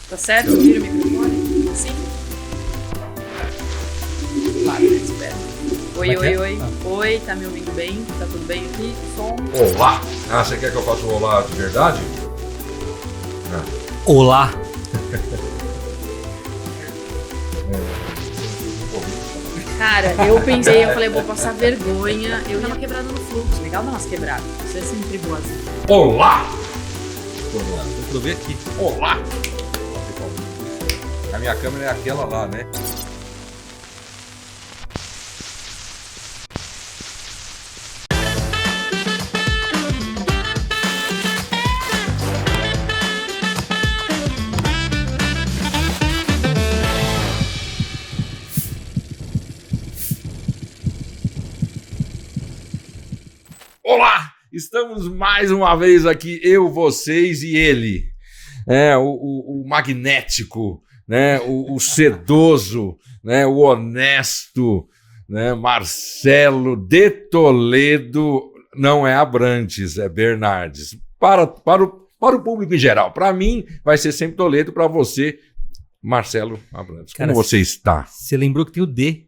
Tá certo? Vira o microfone? Sim? Claro, espera. Oi, oi, oi. Oi, tá me ouvindo bem? Tá tudo bem aqui? Som? Olá! Ah, você quer que eu faça um olá de verdade? Olá! Cara, eu pensei, eu falei, vou passar vergonha. Eu dei uma quebrada no fluxo. Legal dar umas quebradas. Você é sempre boa assim. Olá! Eu ver aqui. Olá! A minha câmera é aquela lá, né? Olá! Estamos mais uma vez aqui, eu, vocês e ele. O magnético, né? O sedoso, né? O honesto, né? Marcelo de Toledo, não é Abrantes, é Bernardes. Para o público em geral. Para mim, vai ser sempre Toledo, para você, Marcelo Abrantes. Como você está? Você lembrou que tem o D.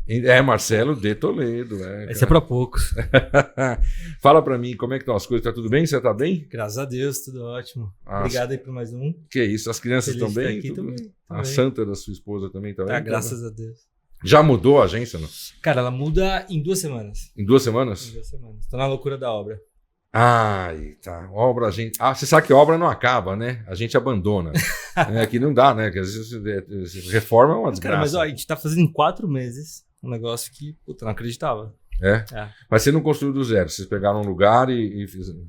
É Marcelo de Toledo. Esse é para poucos. Fala pra mim, como é que estão as coisas? Tá tudo bem? Você tá bem? Graças a Deus, tudo ótimo. Obrigado aí por mais um. Que isso, as crianças estão bem? Aqui também. A santa da sua esposa também tá bem? Tá, graças a Deus. Já mudou a agência, não? Cara, ela muda em 2 semanas. Em 2 semanas? Em 2 semanas. Tô na loucura da obra. Ai, tá. Obra, a gente... você sabe que a obra não acaba, né? A gente abandona. Aqui não dá, né? Porque às vezes reforma é uma desgraça. Cara, mas ó, a gente tá fazendo em 4 meses um negócio que, puta, não acreditava. É? Mas você não construiu do zero, vocês pegaram um lugar e fizeram...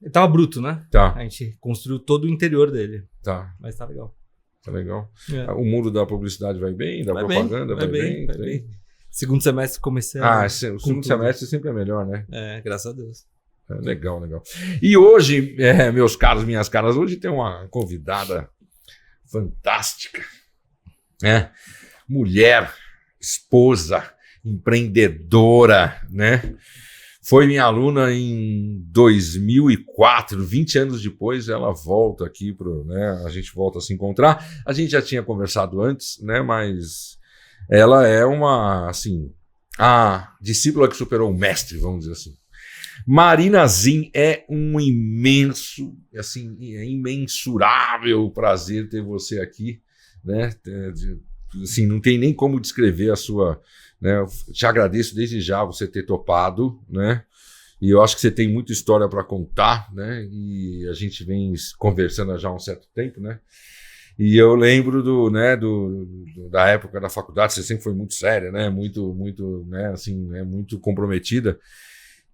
Ele tava bruto, né? Tá. A gente construiu todo o interior dele. Tá. Mas tá legal. Tá legal. O mundo da publicidade vai bem, da propaganda vai bem. Vai bem. Segundo semestre comecei o segundo semestre sempre é melhor, né? Graças a Deus. Legal. E hoje, meus caros, minhas caras, hoje tem uma convidada fantástica, né? Mulher, esposa, empreendedora, né? Foi minha aluna em 2004, 20 anos depois ela volta aqui, né? A gente volta a se encontrar. A gente já tinha conversado antes, né? Mas ela é a discípula que superou o mestre, vamos dizer assim. Marina Zin, é um imenso, imensurável prazer ter você aqui, né? Assim, não tem nem como descrever a sua, né? Eu te agradeço desde já você ter topado, né? E eu acho que você tem muita história para contar, né? E a gente vem conversando já há um certo tempo, né? E eu lembro da época da faculdade, você sempre foi muito séria, né? Muito, né? Muito comprometida.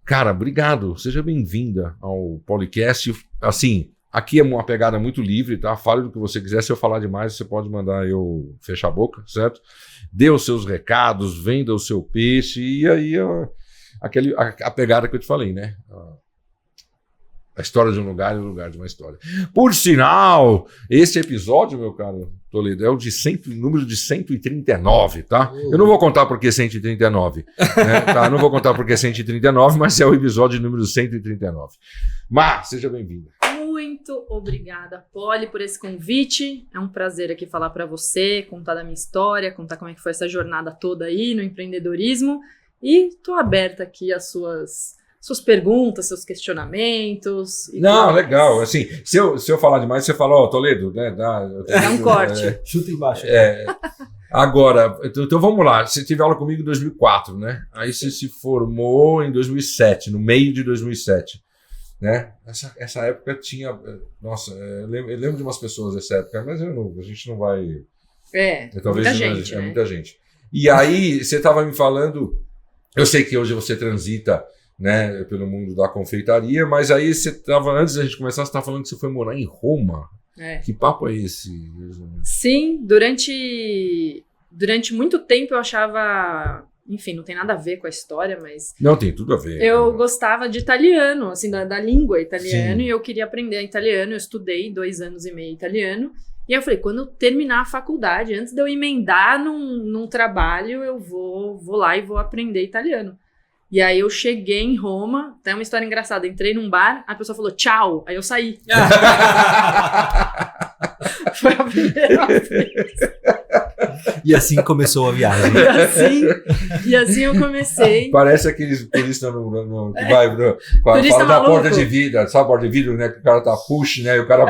Cara, obrigado. Seja bem-vinda ao Policast. Assim, aqui é uma pegada muito livre, tá? Fale do que você quiser. Se eu falar demais, você pode mandar eu fechar a boca, certo? Dê os seus recados, venda o seu peixe. E aí, a pegada que eu te falei, né? A história de um lugar e o lugar de uma história. Por sinal, esse episódio, meu caro Toledo, é o número de 139, tá? Eu não vou contar porque 139, né? Tá? Não vou contar porque 139, mas é o episódio número 139. Mar, seja bem-vinda. Muito obrigada, Poli, por esse convite. É um prazer aqui falar para você, contar da minha história, contar como é que foi essa jornada toda aí no empreendedorismo. E tô aberta aqui às suas perguntas, seus questionamentos. Não, legal. Assim, se eu falar demais, você fala, Toledo, né? Dá um corte. Chuta embaixo. Agora, então vamos lá. Você teve aula comigo em 2004, né? Aí você se formou em 2007, no meio de 2007. Né? Essa época tinha... Nossa, eu lembro de umas pessoas dessa época, mas a gente não vai... Talvez muita gente, né? Muita gente. E aí, você estava me falando... Eu sei que hoje você transita, né, pelo mundo da confeitaria, mas aí você estava, antes da gente começar, você estava falando que você foi morar em Roma. Que papo é esse? Sim, durante muito tempo eu achava... Enfim, não tem nada a ver com a história, mas... Não, tem tudo a ver. Eu gostava de italiano, assim, da língua italiana, Sim. E eu queria aprender italiano. Eu estudei 2 anos e meio italiano. E aí eu falei, quando eu terminar a faculdade, antes de eu emendar num trabalho, eu vou lá e vou aprender italiano. E aí eu cheguei em Roma, tem uma história engraçada, entrei num bar, a pessoa falou tchau, aí eu saí. Foi a primeira vez. E assim começou a viagem. E assim eu comecei. Parece aqueles turistas que vai Turista fala da maluco. porta de vidro, sabe a porta de vidro, né? Que o cara tá push, né? E o cara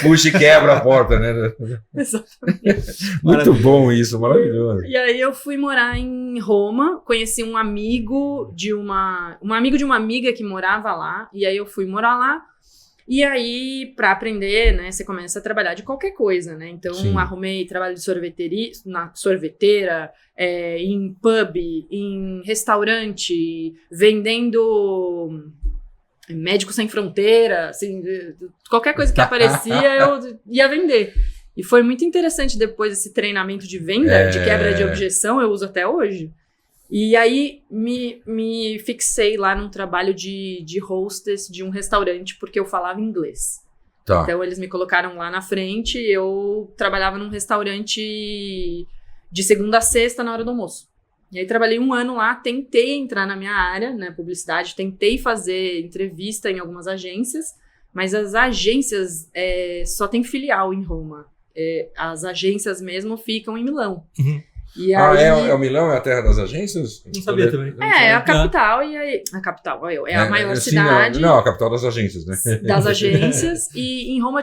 puxa e quebra a porta, né? Exatamente. Muito bom isso, maravilhoso. E aí eu fui morar em Roma, conheci um amigo de uma amiga que morava lá, e aí eu fui morar lá. E aí, para aprender, né, você começa a trabalhar de qualquer coisa, né? Então, Sim. arrumei trabalho de sorveteira, em pub, em restaurante, vendendo Médicos Sem Fronteira, assim, qualquer coisa que aparecia, eu ia vender. E foi muito interessante depois esse treinamento de venda, de quebra de objeção, eu uso até hoje. E aí me fixei lá num trabalho de hostess de um restaurante, porque eu falava inglês. Tá. Então eles me colocaram lá na frente, eu trabalhava num restaurante de segunda a sexta na hora do almoço. E aí trabalhei 1 ano lá, tentei entrar na minha área, né, publicidade, tentei fazer entrevista em algumas agências, mas as agências só tem filial em Roma. As agências mesmo ficam em Milão. Uhum. E aí, é o Milão, é a terra das agências? Não sabia também. é a capital, e aí. A capital, é a maior cidade Não, a capital das agências, né? das agências. E em Roma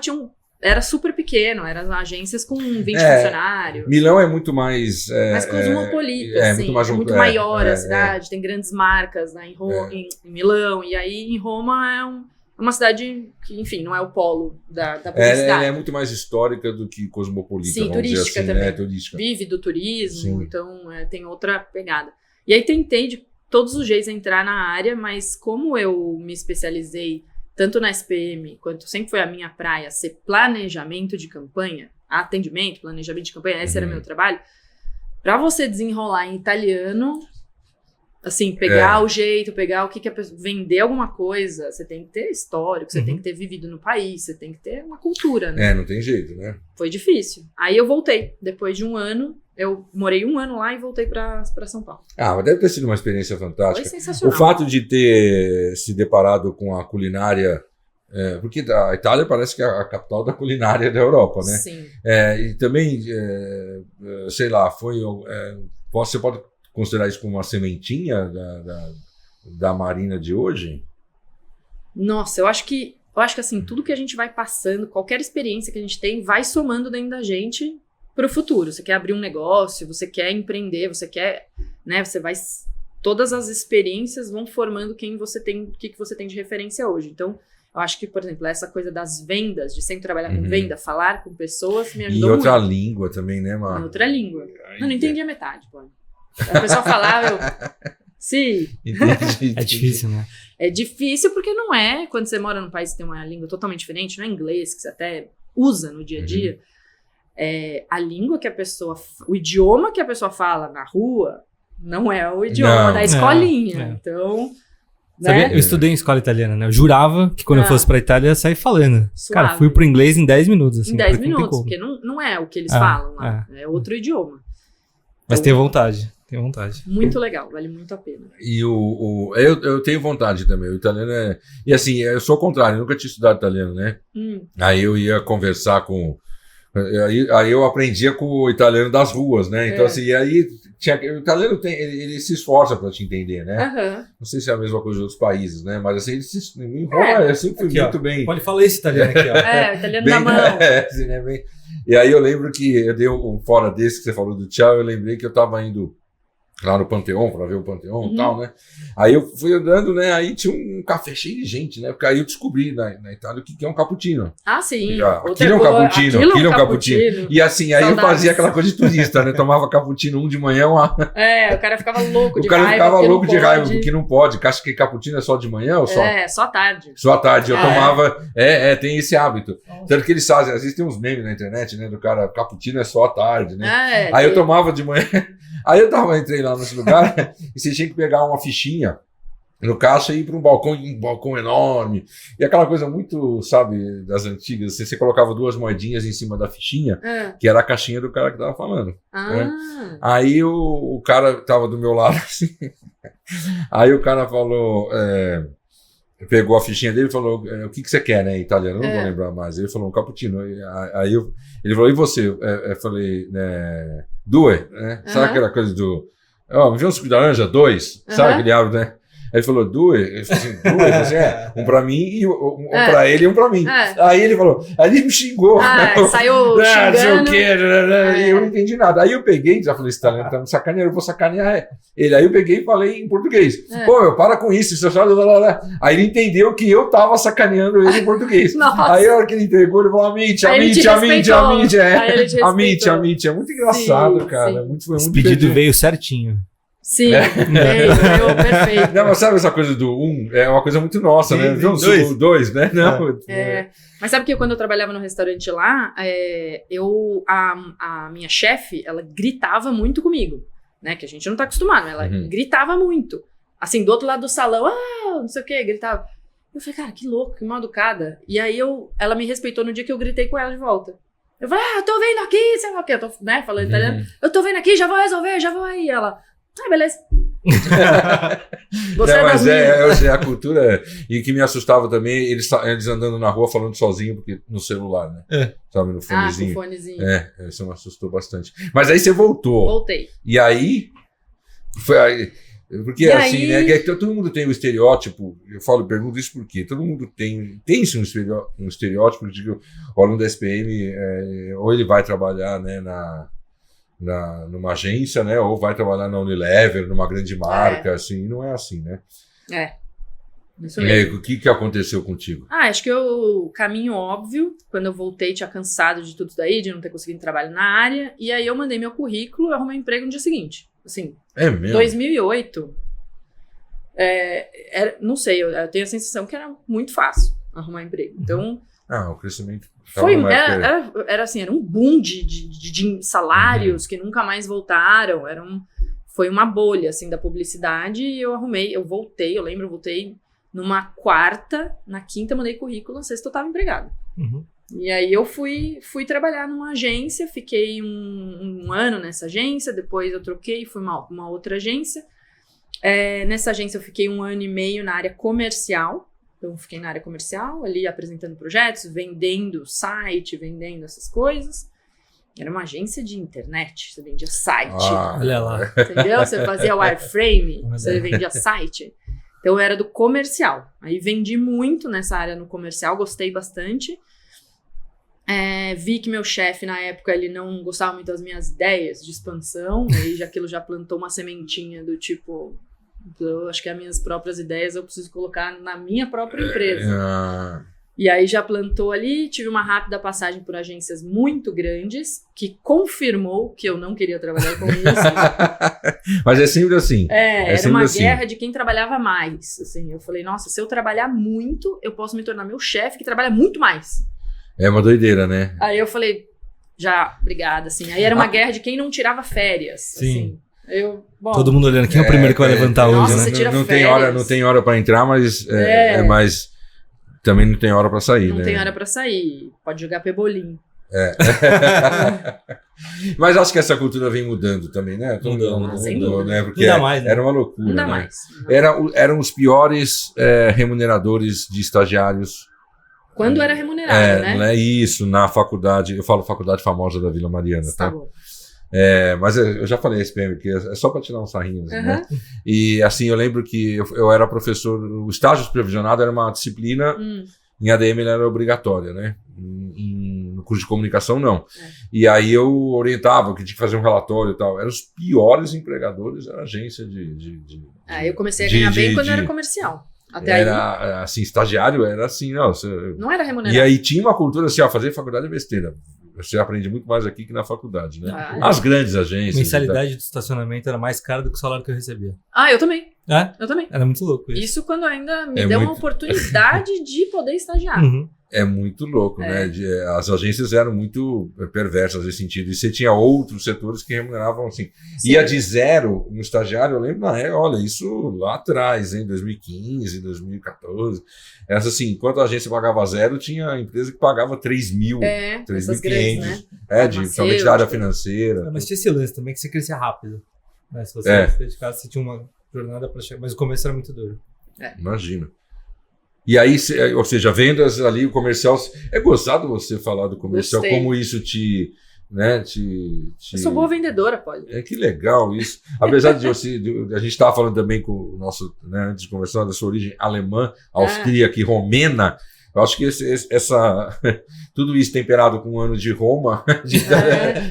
era super pequeno, eram agências com 20 funcionários. Milão é muito mais. Mais cosmopolita, assim. Muito maior a cidade, tem grandes marcas, né, em Milão. E aí em Roma é uma cidade que, enfim, não é o polo da publicidade. Ela é muito mais histórica do que cosmopolita. Sim, vamos dizer turística assim, também. Turística. Vive do turismo, Sim. então tem outra pegada. E aí tentei de todos os jeitos entrar na área, mas como eu me especializei tanto na SPM, quanto sempre foi a minha praia, ser planejamento de campanha, atendimento, planejamento de campanha, esse era meu trabalho, para você desenrolar em italiano, assim, pegar o jeito, pegar o que a pessoa... Vender alguma coisa, você tem que ter histórico, você tem que ter vivido no país, você tem que ter uma cultura, né? Não tem jeito, né? Foi difícil. Aí eu voltei. Depois de 1 ano, eu morei 1 ano lá e voltei pra São Paulo. Mas deve ter sido uma experiência fantástica. Foi sensacional. O fato de ter se deparado com a culinária... porque a Itália parece que é a capital da culinária da Europa, né? Sim. E também, sei lá, você pode considerar isso como uma sementinha da Marina de hoje? Nossa, eu acho que assim, tudo que a gente vai passando, qualquer experiência que a gente tem, vai somando dentro da gente pro futuro. Você quer abrir um negócio, você quer empreender, você quer, né, todas as experiências vão formando quem você tem, o que você tem de referência hoje. Então, eu acho que, por exemplo, essa coisa das vendas, de sempre trabalhar com venda, falar com pessoas, me ajudou muito. E outra língua também, né, mano? Outra língua. Eu não entendi a metade, pô. A pessoa falava, sim. É difícil, né? É difícil porque não é, quando você mora num país que tem uma língua totalmente diferente, não é inglês, que você até usa no dia a dia, a língua que a pessoa, o idioma que a pessoa fala na rua, não é o idioma da escolinha. Então, Sabia? né? Eu estudei em escola italiana, né? Eu jurava que quando eu fosse pra Itália, eu ia sair falando. Suave. Cara, fui pro inglês em 10 minutos. Assim, Em 10 porque não tem minutos, como. porque não é o que eles falam lá, é outro idioma. Mas tenho vontade. Muito legal, vale muito a pena. E eu tenho vontade também. O italiano é... E assim, eu sou o contrário, eu nunca tinha estudado italiano, né? Aí eu ia conversar com... Aí eu aprendia com o italiano das ruas, né? Então, assim, aí o italiano ele se esforça para te entender, né? Não sei se é a mesma coisa de outros países, né? Mas assim, ele se enrola, eu sempre fui muito bem. Pode falar esse italiano aqui, ó. O italiano na mão. Assim, né? Bem... E aí eu lembro que eu dei um fora desse que você falou do tchau, eu lembrei que eu tava indo lá no Panteão, para ver o Panteão e tal, né? Aí eu fui andando, né? Aí tinha um café cheio de gente, né? Porque aí eu descobri na Itália o que é um cappuccino. Ah, sim. Aquilo é um cappuccino, aquilo é um cappuccino. E assim, aí Saudades. eu fazia aquela coisa de turista, né? Tomava cappuccino de manhã, o cara ficava louco de raiva. O cara ficava louco de raiva, pode. porque não pode. Acha que cappuccino é só de manhã ou só? Só à tarde. Só à tarde. Eu tomava... tem esse hábito. Tanto que eles fazem, às vezes tem uns memes na internet, né? Do cara, cappuccino é só à tarde, né? Aí eu tomava de manhã... Aí eu entrei lá nesse lugar e você tinha que pegar uma fichinha no caixa e ir para um balcão enorme. E aquela coisa muito, sabe, das antigas, você colocava 2 moedinhas em cima da fichinha, que era a caixinha do cara que tava falando. Né? Aí o cara tava do meu lado assim. Aí o cara falou... pegou a fichinha dele e falou, o que você quer, né, em italiano? Eu não vou lembrar mais. Ele falou, um cappuccino. Aí ele falou, e você? Eu falei, due, né? Sabe aquela coisa do... me vê um suco de laranja, 2? Sabe aquele hábito, né? Aí ele falou, due? Ele falou assim, due? Um pra mim, e um pra ele e um pra mim. Aí ele falou, aí ele me xingou. Saiu xingando. Não sei o quê, e eu não entendi nada. Aí eu peguei, já falei, esse talento tá me sacaneando, eu vou sacanear ele. Aí eu peguei e falei em português. Pô, meu, para com isso. Aí ele entendeu que eu tava sacaneando ele em português. Nossa. Aí a hora que ele entregou, ele falou, amite. É muito engraçado, cara. Foi Esse muito pedido veio certinho. Sim, veio perfeito. Não, mas sabe essa coisa do é uma coisa muito nossa, né? Viu? Dois, né? Não, Mas sabe que quando eu trabalhava no restaurante lá, a minha chefe, ela gritava muito comigo, né? Que a gente não tá acostumado, ela gritava muito. Assim, do outro lado do salão, não sei o que, gritava. Eu falei, cara, que louco, que mal educada. E aí ela me respeitou no dia que eu gritei com ela de volta. Eu falei, eu tô vendo aqui, sei lá o que, eu tô, né, falando italiano. Eu tô vendo aqui, já vou resolver, já vou aí. Ela, beleza. Você mas é a cultura. E o que me assustava também, eles andando na rua falando sozinho, porque no celular, né? Sabe, no fonezinho. Com o fonezinho. Isso me assustou bastante. Mas aí você voltou. Voltei. E aí, foi aí. Porque e assim, aí... né? Todo mundo tem o estereótipo, pergunto isso porque todo mundo tem-se um estereótipo de que o aluno da SPM, ou ele vai trabalhar, né, numa agência, né, ou vai trabalhar na Unilever, numa grande marca, assim, não é assim, né? Isso mesmo. O que aconteceu contigo? Acho que o caminho óbvio, quando eu voltei, tinha cansado de tudo isso daí, de não ter conseguido trabalho na área, e aí eu mandei meu currículo e arrumei um emprego no dia seguinte. Assim, é mesmo? 2008, não sei, eu tenho a sensação que era muito fácil arrumar emprego. Então... o crescimento... Era assim, era um boom de salários que nunca mais voltaram, foi uma bolha, assim, da publicidade, e eu voltei numa quarta, na quinta eu mandei currículo, na sexta eu tava empregado. E aí eu fui trabalhar numa agência, fiquei um ano nessa agência, depois eu troquei, fui uma outra agência. Nessa agência eu fiquei 1 ano e meio na área comercial. Então, eu fiquei na área comercial, ali apresentando projetos, vendendo site, vendendo essas coisas. Era uma agência de internet, você vendia site. Olha lá. Entendeu? Você fazia wireframe, você vendia site. Então, eu era do comercial. Aí, vendi muito nessa área no comercial, gostei bastante. Vi que meu chefe, na época, ele não gostava muito das minhas ideias de expansão. Aí, aquilo já plantou uma sementinha do tipo... Eu acho que as minhas próprias ideias eu preciso colocar na minha própria empresa. E aí já plantou ali, tive uma rápida passagem por agências muito grandes, que confirmou que eu não queria trabalhar com isso. Mas é sempre assim. Era uma guerra de quem trabalhava mais. Assim, eu falei, nossa, se eu trabalhar muito, eu posso me tornar meu chefe que trabalha muito mais. É uma doideira, né? Aí eu falei, obrigada, assim. Aí era uma guerra de quem não tirava férias. Sim. Assim. Todo mundo olhando, quem é o primeiro que vai levantar nossa, hoje, né? Você tira não tem hora para entrar, mas mas também não tem hora para sair, não né? tem hora para sair. Pode jogar pebolim. Mas acho que essa cultura vem mudando também, né? Mudou, né? Porque mais, né? era uma loucura, não dá né? mais. Eram os piores remuneradores de estagiários. Quando era remunerado, né? Não é isso, na faculdade, eu falo faculdade famosa da Vila Mariana, tá? Bom. Mas eu já falei SPM, que é só para tirar uns sarrinhos, né? E assim, eu lembro que eu era professor, o estágio supervisionado era uma disciplina, em ADM ela era obrigatória, né? No curso de comunicação, não. E aí eu orientava, que tinha que fazer um relatório e tal. Eram os piores empregadores da agência eu comecei a ganhar bem quando era comercial. Até aí... assim, estagiário era assim, não era remunerado. E aí tinha uma cultura assim, fazer faculdade é besteira. Você aprende muito mais aqui que na faculdade, né? As grandes agências. A mensalidade do estacionamento era mais cara do que o salário que eu recebia. Eu também. Eu também. Era muito louco isso. Isso quando ainda me deu uma oportunidade de poder estagiar. É muito louco, né? As agências eram muito perversas nesse sentido. E você tinha outros setores que remuneravam assim. Sim. Ia de zero um estagiário, eu lembro, olha, isso lá atrás, em 2015, 2014. Essa assim, enquanto a agência pagava zero, tinha empresa que pagava 3 mil, 3.500. Né? Principalmente da área financeira. Mas tinha esse lance também que você crescia rápido. Né? Se você se dedicasse, você tinha uma jornada para chegar. Mas o começo era muito duro. Imagina. E aí, ou seja, vendas ali, o comercial. É gozado você falar do comercial, Gostei. como isso te. Né, Eu sou boa vendedora, Polly. que legal isso. Apesar de a gente estava falando também com o nosso, né, antes de conversar, da sua origem alemã, austríaca e romena. Eu acho que tudo isso temperado com um ano de Roma,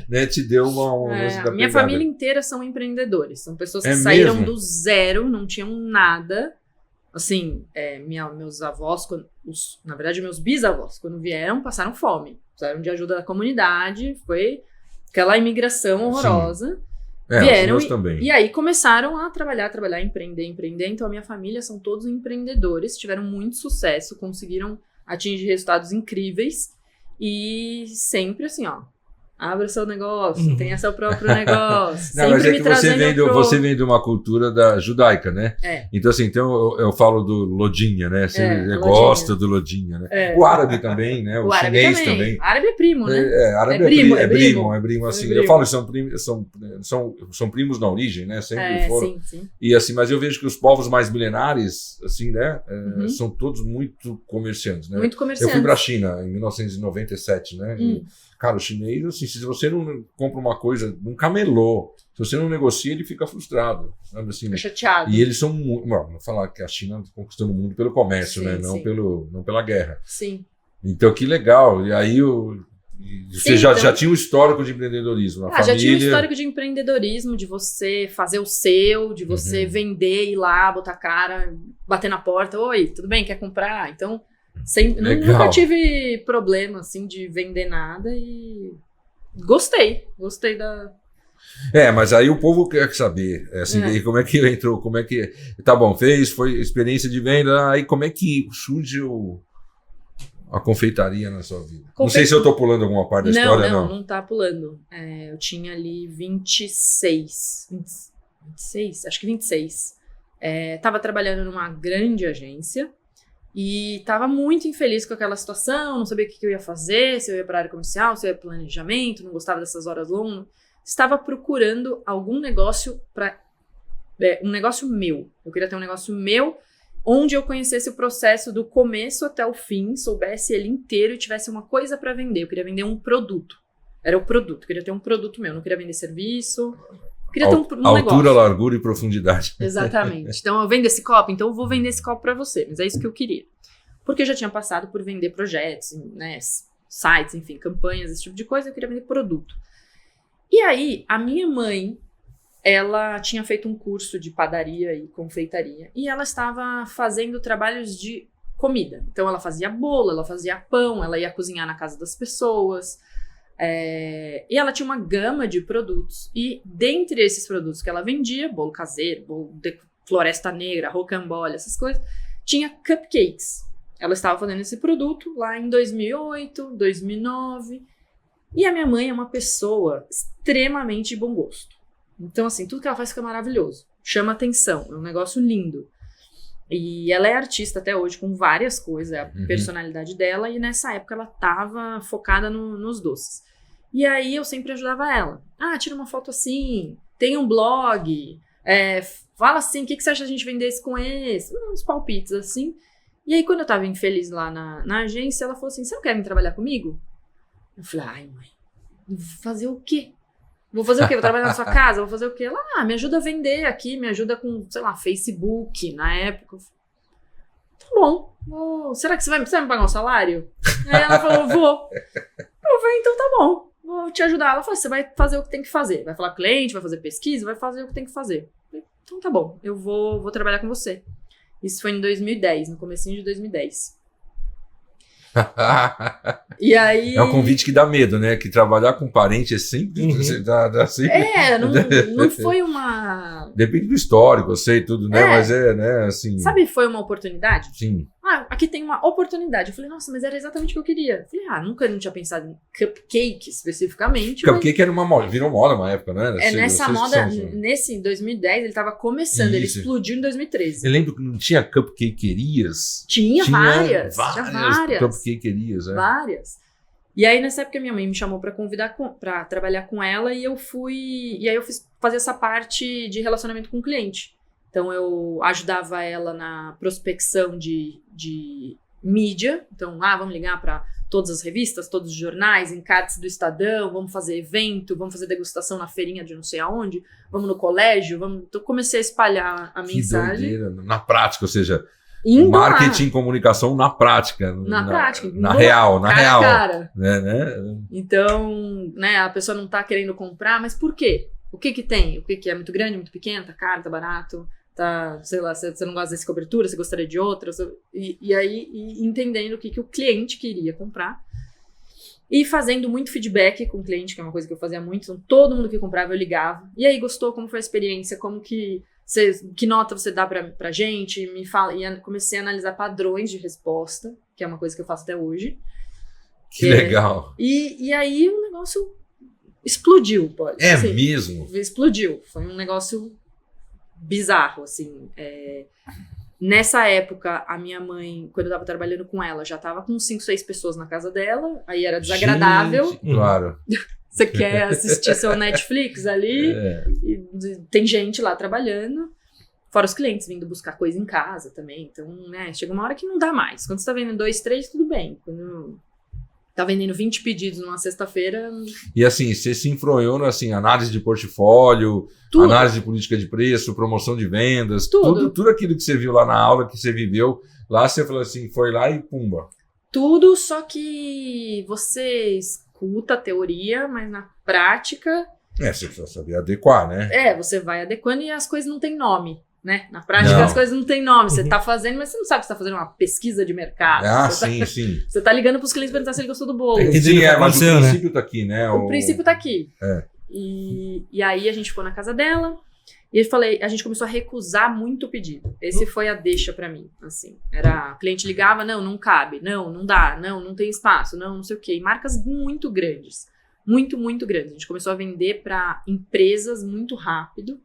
né, te deu uma A minha família inteira são empreendedores. São pessoas que É saíram mesmo? do zero, não tinham nada. Assim, meus avós, na verdade, meus bisavós, quando vieram, passaram fome. Precisaram de ajuda da comunidade. Foi aquela imigração horrorosa. Vieram os meus também. e aí começaram a trabalhar, empreender. Então, a minha família são todos empreendedores, tiveram muito sucesso, conseguiram atingir resultados incríveis e sempre assim, ó, abra seu negócio, tenha seu próprio negócio. Não, mas sempre é me que trazendo você vem de uma cultura judaica, né? É. Então, assim, eu falo do Lodinha, né? Você Lodinha. gosta do Lodinha, né? O árabe também, né? O árabe chinês também. O árabe é primo, né? Árabe É primo, assim. primo. Eu falo que são primos na origem, né? Sempre foram. Sim. E assim, mas eu vejo que os povos mais milenares, assim, né? São todos muito comerciantes, né? Muito Eu comerciante. fui para a China em 1997, né? E, cara, o chinês, assim, se você não compra uma coisa, um camelô, se você não negocia, ele fica frustrado, sabe assim? Fica chateado. E eles são muito. Vou falar que a China está conquistando o mundo pelo comércio, Sim, né? Não sim. não pela guerra. Sim. Então, que legal. E aí você Sim, já então- tinha um histórico de empreendedorismo na família. Já tinha um histórico de empreendedorismo, de você fazer o seu, de você vender, ir lá, botar a cara, bater na porta. Oi, tudo bem? Quer comprar? Então, Legal. nunca tive problema, assim, de vender nada e gostei da... Mas aí o povo quer saber, assim, e como é que entrou, como é que... Tá bom, foi experiência de venda, aí como é que surge a confeitaria na sua vida? Não sei se eu tô pulando alguma parte da história, não. Não tá pulando. Eu tinha ali 26, acho que 26. Tava trabalhando numa grande agência e tava muito infeliz com aquela situação, não sabia o que eu ia fazer, se eu ia para a área comercial, se eu ia para planejamento, não gostava dessas horas longas. Estava procurando algum negócio um negócio meu. Eu queria ter um negócio meu onde eu conhecesse o processo do começo até o fim, soubesse ele inteiro e tivesse uma coisa para vender. Eu queria vender um produto. Era o produto. Eu queria ter um produto meu. Não queria vender serviço. Eu queria ter um Altura, negócio. largura e profundidade. Exatamente. Então, eu vendo esse copo, então eu vou vender esse copo para você. Mas é isso que eu queria. Porque eu já tinha passado por vender projetos, né, sites, enfim, campanhas, esse tipo de coisa. Eu queria vender produto. E aí, a minha mãe, ela tinha feito um curso de padaria e confeitaria. E ela estava fazendo trabalhos de comida. Então, ela fazia bolo, ela fazia pão, ela ia cozinhar na casa das pessoas. E ela tinha uma gama de produtos. E dentre esses produtos que ela vendia, bolo caseiro, bolo de floresta negra, rocambole, essas coisas, tinha cupcakes. Ela estava fazendo esse produto lá em 2008, 2009. E a minha mãe é uma pessoa extremamente de bom gosto. Então, assim, tudo que ela faz fica maravilhoso. Chama atenção, é um negócio lindo. E ela é artista até hoje, com várias coisas, é a personalidade dela. E nessa época ela estava focada nos doces. E aí eu sempre ajudava ela. Tira uma foto assim, tem um blog, fala assim, o que você acha de a gente vender esse com esse? Uns palpites assim. E aí quando eu tava infeliz lá na agência, ela falou assim, você não quer vir trabalhar comigo? Eu falei, ai mãe, vou fazer o quê? Vou fazer o quê? Vou trabalhar na sua casa? Vou fazer o quê? Ela, me ajuda a vender aqui, me ajuda com, sei lá, Facebook, na época. Tá bom. Será que você vai me pagar um salário? Aí ela falou, vou. Eu falei, então tá bom, vou te ajudar. Ela falou, você vai fazer o que tem que fazer. Vai falar com o cliente, vai fazer pesquisa, vai fazer o que tem que fazer. Eu falei, então tá bom, eu vou trabalhar com você. Isso foi em 2010, no comecinho de 2010. E aí... É um convite que dá medo, né? Que trabalhar com parente é sempre... dá sempre... não foi uma... Depende do histórico, eu sei tudo, né? Mas né, assim... Sabe, foi uma oportunidade? Sim. Aqui tem uma oportunidade. Eu falei, nossa, mas era exatamente o que eu queria. Eu falei, não tinha pensado em cupcake especificamente. Cupcake era uma moda, virou moda uma época, não era? Nessa moda, nesse 2010, ele tava começando, ele explodiu em 2013. Eu lembro que não tinha cupcakerias. Tinha várias. Cupcakerias, Várias. E aí, nessa época, minha mãe me chamou pra trabalhar com ela e eu fui... E aí eu fiz fazer essa parte de relacionamento com o cliente. Então, eu ajudava ela na prospecção de mídia. Então, vamos ligar para todas as revistas, todos os jornais, encartes do Estadão, vamos fazer evento, vamos fazer degustação na feirinha de não sei aonde, vamos no colégio, vamos... Então, comecei a espalhar a mensagem. Doideira. Na prática, ou seja, Indo marketing lá. e comunicação na prática. Na prática. Na real, na cara real. a cara. Né? Então, né, a pessoa não tá querendo comprar, mas por quê? O que tem? O que é muito grande, muito pequeno, tá caro, tá barato, tá, sei lá, você não gosta dessa cobertura, você gostaria de outra, e aí entendendo o que o cliente queria comprar e fazendo muito feedback com o cliente, que é uma coisa que eu fazia muito, então todo mundo que comprava eu ligava, e aí gostou, como foi a experiência, como que nota você dá pra gente, me fala, e comecei a analisar padrões de resposta, que é uma coisa que eu faço até hoje. Que legal. E aí o negócio explodiu, pode. É assim, mesmo? Explodiu. Foi um negócio bizarro, assim. Nessa época, a minha mãe, quando eu tava trabalhando com ela, já tava com 5, 6 pessoas na casa dela, aí era desagradável. Gente, claro. Você quer assistir seu Netflix ali, e tem gente lá trabalhando, fora os clientes vindo buscar coisa em casa também. Então, né, chega uma hora que não dá mais. Quando você tá vendendo 2, 3, tudo bem. Quando tá vendendo 20 pedidos numa sexta-feira... E assim, você se enfronhou assim, análise de portfólio, Tudo. análise de política de preço, promoção de vendas, Tudo. tudo aquilo que você viu lá na aula, que você viveu, lá você falou assim, foi lá e pumba. Tudo, só que você escuta a teoria, mas na prática... Você precisa saber adequar, né? Você vai adequando e as coisas não têm nome. Né? Na prática, Não. as coisas não têm nome. Você tá fazendo, mas você não sabe se tá fazendo uma pesquisa de mercado. Sim. Você tá ligando pros clientes perguntar se ele gostou do bolo. Entendi. Mas o aconteceu, né? princípio tá aqui, né? O princípio tá aqui. É. E aí a gente foi na casa dela e a gente começou a recusar muito o pedido. Esse foi a deixa pra mim, assim. O cliente ligava, não cabe, não dá, não tem espaço, não sei o quê. E marcas muito grandes. Muito, muito grandes. A gente começou a vender pra empresas muito rápido.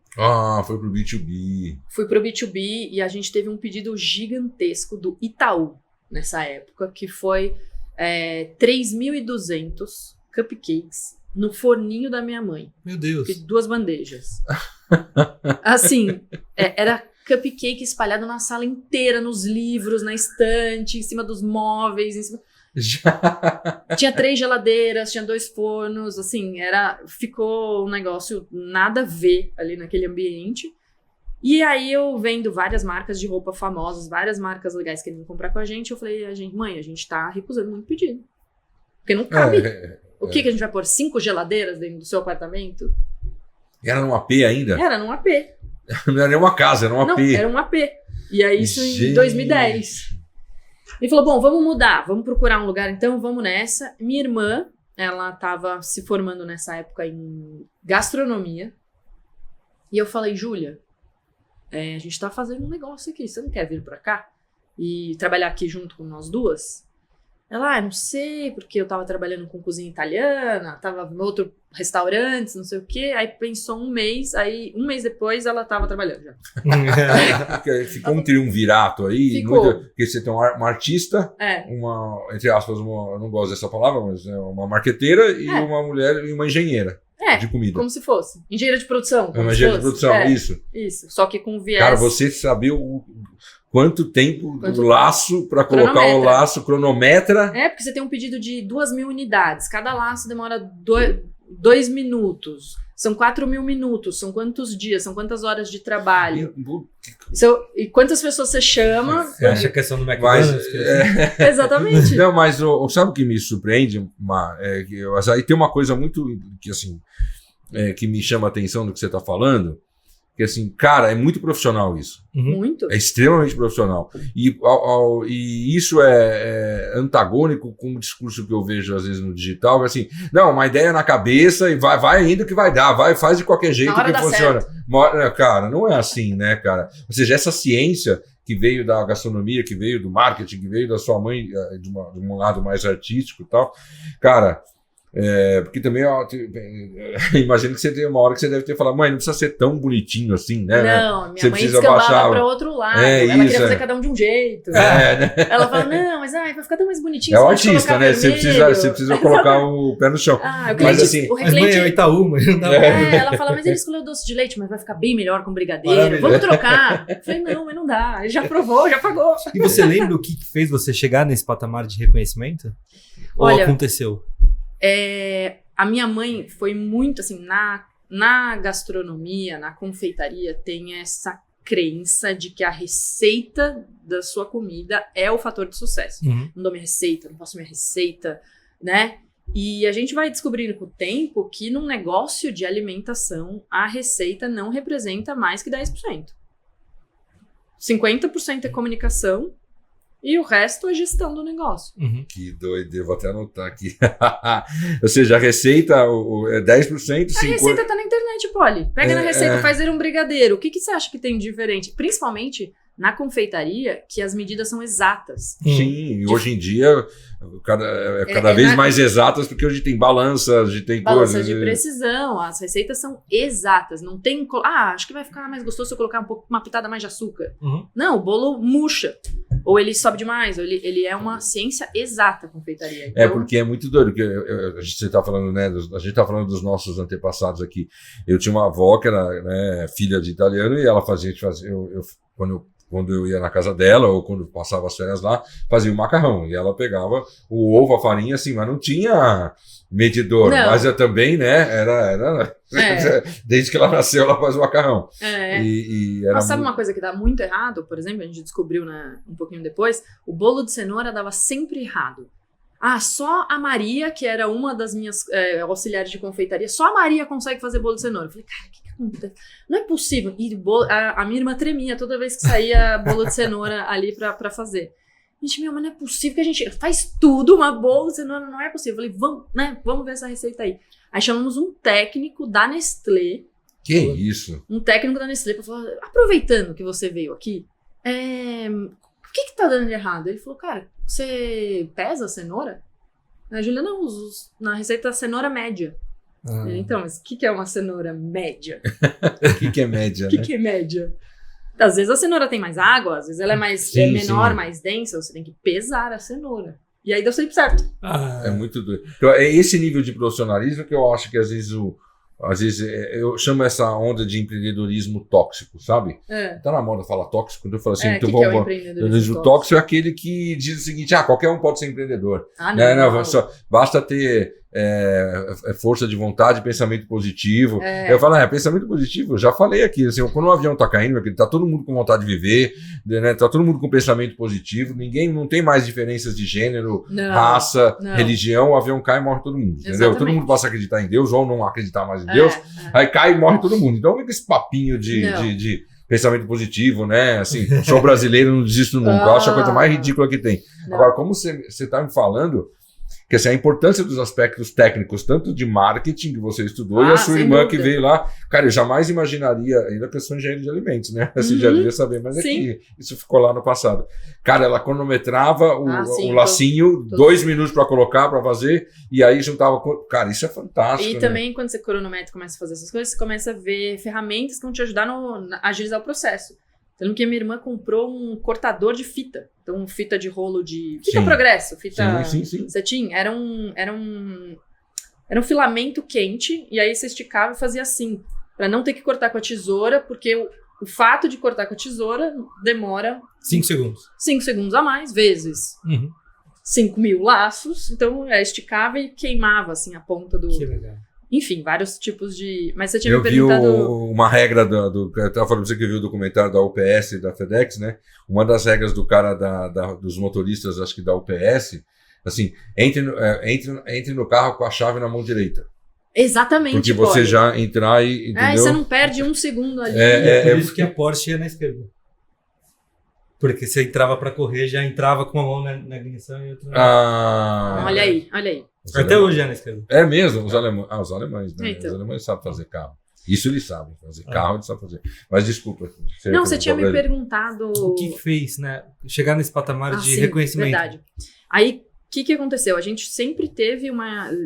Foi pro B2B. Fui pro B2B e a gente teve um pedido gigantesco do Itaú nessa época, que foi 3.200 cupcakes no forninho da minha mãe. Meu Deus. 2 bandejas. Assim, era cupcake espalhado na sala inteira, nos livros, na estante, em cima dos móveis, em cima... Tinha 3 geladeiras, tinha 2 fornos, assim, ficou um negócio nada a ver ali naquele ambiente. E aí eu vendo várias marcas de roupa famosas, várias marcas legais querendo comprar com a gente, eu falei, mãe, a gente tá recusando muito pedido. Porque não cabe. O que a gente vai pôr? 5 geladeiras dentro do seu apartamento? Era num AP ainda? Era num AP. Não era nem uma casa, era um AP. Não, era um AP. E aí isso em 2010. Ele falou, bom, vamos mudar, vamos procurar um lugar então, vamos nessa. Minha irmã, ela estava se formando nessa época em gastronomia. E eu falei, Júlia, a gente tá fazendo um negócio aqui, você não quer vir pra cá? E trabalhar aqui junto com nós duas? Ela, não sei, porque eu tava trabalhando com cozinha italiana, tava em outro restaurante, não sei o quê. Aí pensou um mês, aí um mês depois ela tava trabalhando já. Ficou um triunvirato aí. Ficou. Porque você tem uma artista, uma, entre aspas, eu não gosto dessa palavra, mas uma marqueteira e uma mulher e uma engenheira de comida. Como se fosse. Engenheira de produção. Uma engenheira de produção, isso. Isso, só que com viés... Cara, você sabia quanto tempo do laço para colocar o laço, cronometra. Porque você tem um pedido de 2.000 unidades. Cada laço demora 2 minutos. São 4.000 minutos. São quantos dias? São quantas horas de trabalho? E quantas pessoas você chama? Você acha que é só no McDonald's? Exatamente. Não, mas sabe o que me surpreende, Mar? Aí tem uma coisa muito que, assim, que me chama a atenção do que você está falando. Que assim, cara, é muito profissional isso. Muito. É extremamente profissional. E isso é antagônico com o discurso que eu vejo às vezes no digital. Assim, não, uma ideia na cabeça e vai indo que vai dar, faz de qualquer jeito que funciona. Cara, não é assim, né, cara? Ou seja, essa ciência que veio da gastronomia, que veio do marketing, que veio da sua mãe, de um lado mais artístico e tal, cara, Porque também, imagino que você tem uma hora que você deve ter falado, mãe, não precisa ser tão bonitinho assim, né? Não, minha Você mãe precisa descambava baixar. para outro lado. É, Ela isso, queria fazer cada um de um jeito. Né? Ela fala, não, mas vai ficar tão mais bonitinho. É o você pode artista, colocar né? Você vermelho. precisa colocar o pé no chão. Ah, o Mas cliente, assim, o Mas mãe, é o cliente... Itaú, mas não dá Ela fala, mas ele escolheu doce de leite, mas vai ficar bem melhor com brigadeiro. Maravilha. Vamos trocar. Eu falei, não, mas não dá. Ele já provou, já pagou. E você lembra o que fez você chegar nesse patamar de reconhecimento? Ou Olha, aconteceu? A minha mãe foi muito assim, na gastronomia, na confeitaria, tem essa crença de que a receita da sua comida é o fator de sucesso. Uhum. Não dou minha receita, não faço minha receita, né? E a gente vai descobrindo com o tempo que num negócio de alimentação, a receita não representa mais que 10%. 50% é comunicação e o resto é gestão do negócio. Uhum. Que doido, eu vou até anotar aqui. Ou seja, a receita é 10%, 50%. A receita tá na internet, Polly. Pega na receita, faz ele um brigadeiro. O que você acha que tem de diferente? Principalmente na confeitaria, que as medidas são exatas. Sim, hoje em dia cada vez mais exatas, porque hoje tem balança, hoje tem Balança coisas. de precisão, as receitas são exatas. Não tem. Acho que vai ficar mais gostoso se eu colocar uma pitada mais de açúcar. Uhum. Não, o bolo murcha. Ou ele sobe demais, ou ele é uma ciência exata, a confeitaria. Então, Porque é muito doido, porque você tá falando, né? A gente tá falando dos nossos antepassados aqui. Eu tinha uma avó que era, né, filha de italiano, e ela fazia, quando eu ia na casa dela, ou quando passava as férias lá, fazia o macarrão. E ela pegava o ovo, a farinha, assim, mas não tinha medidor. Não. Mas eu também, né, era desde que ela nasceu, ela faz o macarrão. E era Mas sabe uma coisa que dá muito errado? Por exemplo, a gente descobriu um pouquinho depois, o bolo de cenoura dava sempre errado. Só a Maria, que era uma das minhas auxiliares de confeitaria, só a Maria consegue fazer bolo de cenoura. Eu falei, cara, o que acontece? Não é possível. E a minha irmã tremia toda vez que saía bolo de cenoura ali pra fazer. Gente, mas não é possível que a gente faz tudo, uma bolo de cenoura, não é possível. Eu falei, vamos ver essa receita aí. Aí chamamos um técnico da Nestlé. Que isso? Um técnico da Nestlé pra falar, aproveitando que você veio aqui, o que tá dando de errado? Ele falou, cara, você pesa a cenoura? A Júlia, não, na receita a cenoura média. Então, mas o que é uma cenoura média? O que é média, O que é média? Às vezes a cenoura tem mais água, às vezes ela é menor, mais densa, você tem que pesar a cenoura. E aí deu sempre certo. É muito doido. Então, é esse nível de profissionalismo que eu acho que às vezes eu chamo essa onda de empreendedorismo tóxico, sabe? Tá na moda falar tóxico, quando eu falo assim, então vamos. É o empreendedorismo tóxico é aquele que diz o seguinte: qualquer um pode ser empreendedor. Não. Só basta ter força de vontade, pensamento positivo. Eu falo, pensamento positivo, já falei aqui, assim, quando o avião tá caindo, tá todo mundo com vontade de viver, né, tá todo mundo com pensamento positivo, não tem mais diferenças de gênero, raça, religião, o avião cai e morre todo mundo, entendeu? Exatamente. Todo mundo passa a acreditar em Deus ou não acreditar mais em Deus, aí cai e morre todo mundo. Então fica esse papinho de pensamento positivo, né? Assim, sou brasileiro, não desisto nunca. Eu acho a coisa mais ridícula que tem. Agora, como você tá me falando, que assim, a importância dos aspectos técnicos, tanto de marketing que você estudou, e a sua irmã que veio lá, cara, eu jamais imaginaria, ainda que eu sou engenheiro de alimentos, né? Assim, já devia saber, mas é que isso ficou lá no passado. Cara, ela cronometrava o lacinho, 2 minutos para colocar, para fazer, e aí juntava. Cara, isso é fantástico. E né? também, quando você cronometra e começa a fazer essas coisas, você começa a ver ferramentas que vão te ajudar a agilizar o processo. Então, que a minha irmã comprou um cortador de fita. Então, fita de rolo de... Fita Progresso, fita cetim. Era um filamento quente, e aí você esticava e fazia assim. Pra não ter que cortar com a tesoura, porque o fato de cortar com a tesoura demora... 5 segundos. 5 segundos a mais, vezes 5.000 laços. Então, esticava e queimava, assim, a ponta do... Que legal. Enfim, vários tipos de... Mas você tinha me perguntado... Eu vi uma regra eu estava falando pra você que viu o documentário da UPS e da FedEx, né? Uma das regras do cara dos motoristas, acho que da UPS, assim, entre no carro com a chave na mão direita. Exatamente. Porque você já entrar e... Entendeu? Você não perde 1 segundo ali. Por isso que a Porsche ia na esquerda. Porque você entrava para correr, já entrava com uma mão na ignição e outra na... Olha aí. Até hoje é na esquerda. É mesmo, os alemães, né? Então. Os alemães sabem fazer carro. Isso eles sabem fazer. Carro eles sabem fazer. Mas desculpa. Você tinha me perguntado... O que fez, né? Chegar nesse patamar de reconhecimento. Verdade. Aí, que aconteceu? A gente sempre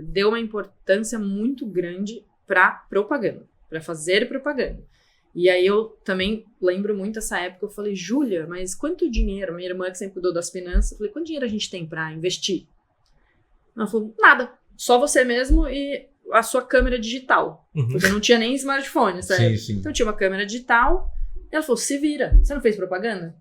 deu uma importância muito grande para propaganda, para fazer propaganda. E aí eu também lembro muito essa época, eu falei, Júlia, mas quanto dinheiro? Minha irmã que sempre cuidou das finanças, eu falei, quanto dinheiro a gente tem para investir? Ela falou, nada, só você mesmo e a sua câmera digital. Porque não tinha nem smartphone, sabe? Sim. Então tinha uma câmera digital, e ela falou, se vira, você não fez propaganda?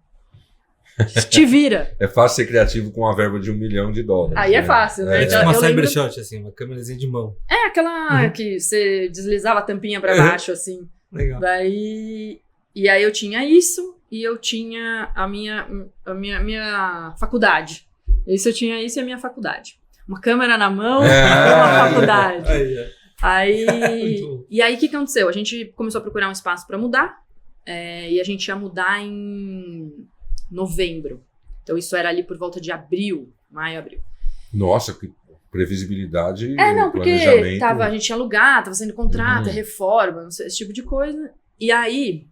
Te vira. É fácil ser criativo com uma verba de $1 milhão. Aí é fácil, né? É tipo Então, uma eu lembro- cybershot, assim, uma câmerazinha de mão. É aquela que você deslizava a tampinha pra baixo, assim. Legal. Daí... E aí eu tinha isso e eu tinha a minha faculdade. Isso eu tinha isso e a minha faculdade. Uma câmera na mão e uma faculdade. E aí o que aconteceu? A gente começou a procurar um espaço pra mudar. E a gente ia mudar em novembro. Então isso era ali por volta de maio, abril. Nossa, que previsibilidade. Não, porque planejamento. a gente ia alugar, tava sendo contrato, reforma, não sei, esse tipo de coisa. E aí,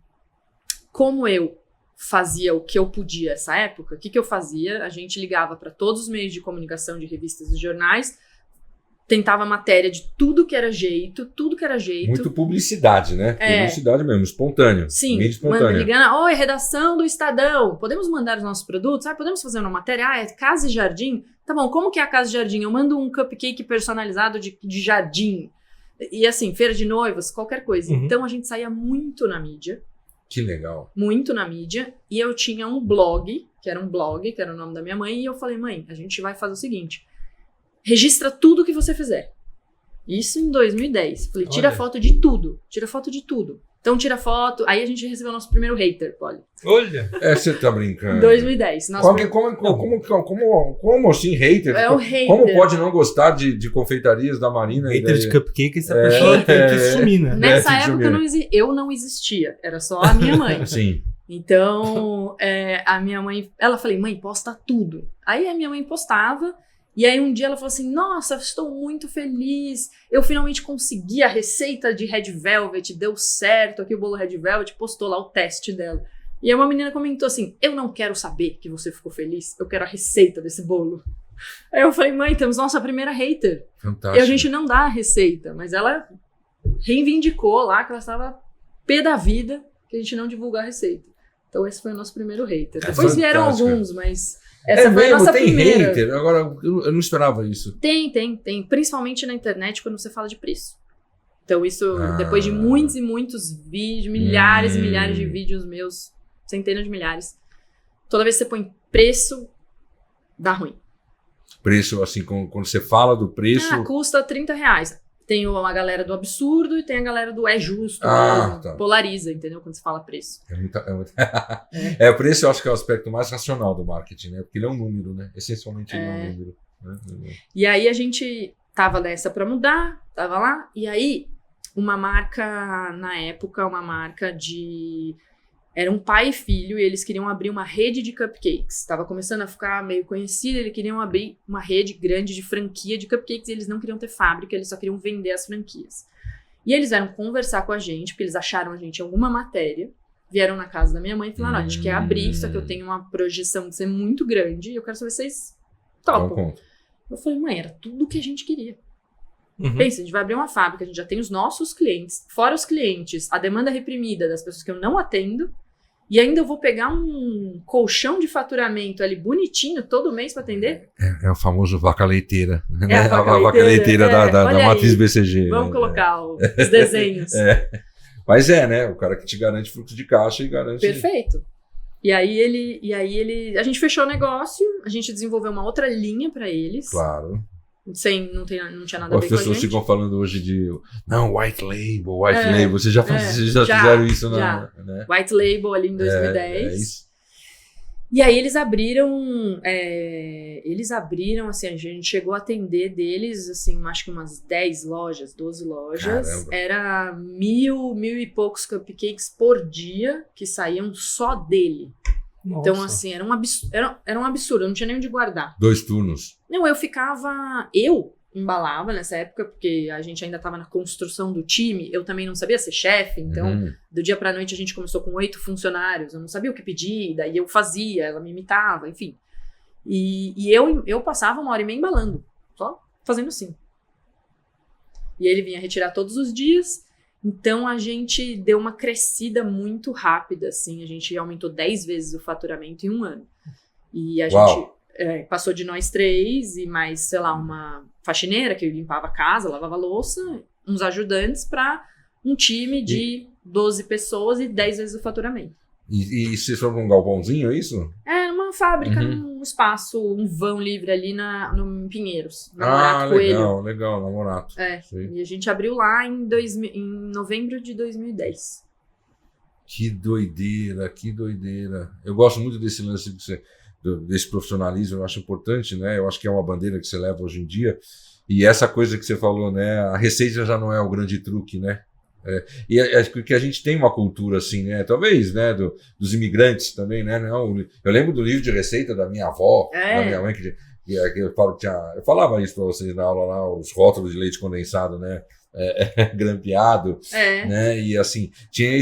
como eu fazia o que eu podia nessa época, o que eu fazia? A gente ligava para todos os meios de comunicação, de revistas e jornais, tentava matéria de tudo que era jeito. Muito publicidade, né? Publicidade mesmo, espontâneo. Sim, mídia espontânea. ligando, oi, redação do Estadão, podemos mandar os nossos produtos? Podemos fazer uma matéria? É Casa e Jardim? Tá bom, como que é a Casa e Jardim? Eu mando um cupcake personalizado de jardim. E assim, feira de noivas, qualquer coisa. Então a gente saía muito na mídia. Que legal. Muito na mídia. E eu tinha um blog, que era o nome da minha mãe, e eu falei, mãe, a gente vai fazer o seguinte, registra tudo que você fizer. Isso em 2010. Falei, tira foto de tudo. Então tira foto. Aí a gente recebeu o nosso primeiro hater, Poli. Olha! Você tá brincando. 2010. Como assim, hater? É o hater. Como pode não gostar de confeitarias da Marina? Hater de cupcake, essa pessoa tem que sumir, né? Nessa época eu não existia. Era só a minha mãe. Sim. Então, a minha mãe... Ela falei, mãe, posta tudo. Aí a minha mãe postava. E aí um dia ela falou assim, nossa, estou muito feliz, eu finalmente consegui a receita de Red Velvet, deu certo, aqui o bolo Red Velvet, postou lá o teste dela. E aí uma menina comentou assim, eu não quero saber que você ficou feliz, eu quero a receita desse bolo. Aí eu falei, mãe, temos nossa primeira hater. Fantástico. E a gente não dá a receita, mas ela reivindicou lá que ela estava pé da vida que a gente não divulga a receita. Então esse foi o nosso primeiro hater. Depois vieram alguns, mas... Essa foi a nossa primeira. Hater? Agora, eu não esperava isso. Tem. Principalmente na internet, quando você fala de preço. Então isso, depois de muitos e muitos vídeos, milhares e milhares de vídeos meus, centenas de milhares, toda vez que você põe preço, dá ruim. Preço, assim, quando você fala do preço... Custa R$30. Tem a galera do absurdo e tem a galera do é justo. Tá. Polariza, entendeu? Quando você fala preço. O preço eu acho que é o aspecto mais racional do marketing, né? Porque ele é um número, né? Essencialmente ele é um número. Né? E aí a gente tava nessa pra mudar, tava lá, e aí uma marca, na época, era um pai e filho, e eles queriam abrir uma rede de cupcakes. Estava começando a ficar meio conhecida, eles queriam abrir uma rede grande de franquia de cupcakes, e eles não queriam ter fábrica, eles só queriam vender as franquias. E eles vieram conversar com a gente, porque eles acharam a gente em alguma matéria, vieram na casa da minha mãe e falaram, a gente quer abrir, só que eu tenho uma projeção de ser muito grande, e eu quero saber se vocês topam. Eu falei, mãe, era tudo o que a gente queria. Pensa, a gente vai abrir uma fábrica, a gente já tem os nossos clientes, fora os clientes, a demanda reprimida das pessoas que eu não atendo, e ainda eu vou pegar um colchão de faturamento ali bonitinho todo mês para atender? É o famoso vaca leiteira. É a vaca leiteira da matriz BCG. Vamos colocar os desenhos. Mas né? O cara que te garante fluxo de caixa e garante... Perfeito. E aí a gente fechou o negócio, a gente desenvolveu uma outra linha para eles. Claro. Não tinha nada a ver com a gente. As pessoas ficam falando hoje de white label. Vocês já fizeram isso, já. Né? White label ali em 2010. É isso. E aí eles abriram, assim, a gente chegou a atender deles, assim, acho que umas 10 lojas, 12 lojas. Caramba. Era 1.000 e poucos cupcakes por dia que saíam só dele. Nossa. Então, assim, era um absurdo, eu não tinha nem onde guardar. 2 turnos. Não, eu embalava nessa época, porque a gente ainda estava na construção do time, eu também não sabia ser chefe, então do dia pra noite a gente começou com 8 funcionários, eu não sabia o que pedir, daí eu fazia, ela me imitava, enfim. E eu passava 1h30 embalando, só fazendo assim. E ele vinha retirar todos os dias. Então, a gente deu uma crescida muito rápida, assim. A gente aumentou 10 vezes o faturamento em 1 ano. E a gente passou de nós 3 e mais, sei lá, uma faxineira que limpava a casa, lavava a louça, uns ajudantes para um time de 12 pessoas e 10 vezes o faturamento. E vocês foram pra um galpãozinho, é isso? É, numa fábrica, num espaço, um vão livre ali no Pinheiros, na Morato Coelho. Legal, na Morato. E a gente abriu lá em novembro de 2010. Que doideira. Eu gosto muito desse lance desse profissionalismo, eu acho importante, né? Eu acho que é uma bandeira que você leva hoje em dia. E essa coisa que você falou, né? A receita já não é o grande truque, né? E acho que a gente tem uma cultura assim, né? Talvez, né? Dos imigrantes também, né? Não, eu lembro do livro de receita da minha avó, da minha mãe, que eu falava isso para vocês na aula lá, os rótulos de leite condensado, né? Grampeado, né? E assim, tinha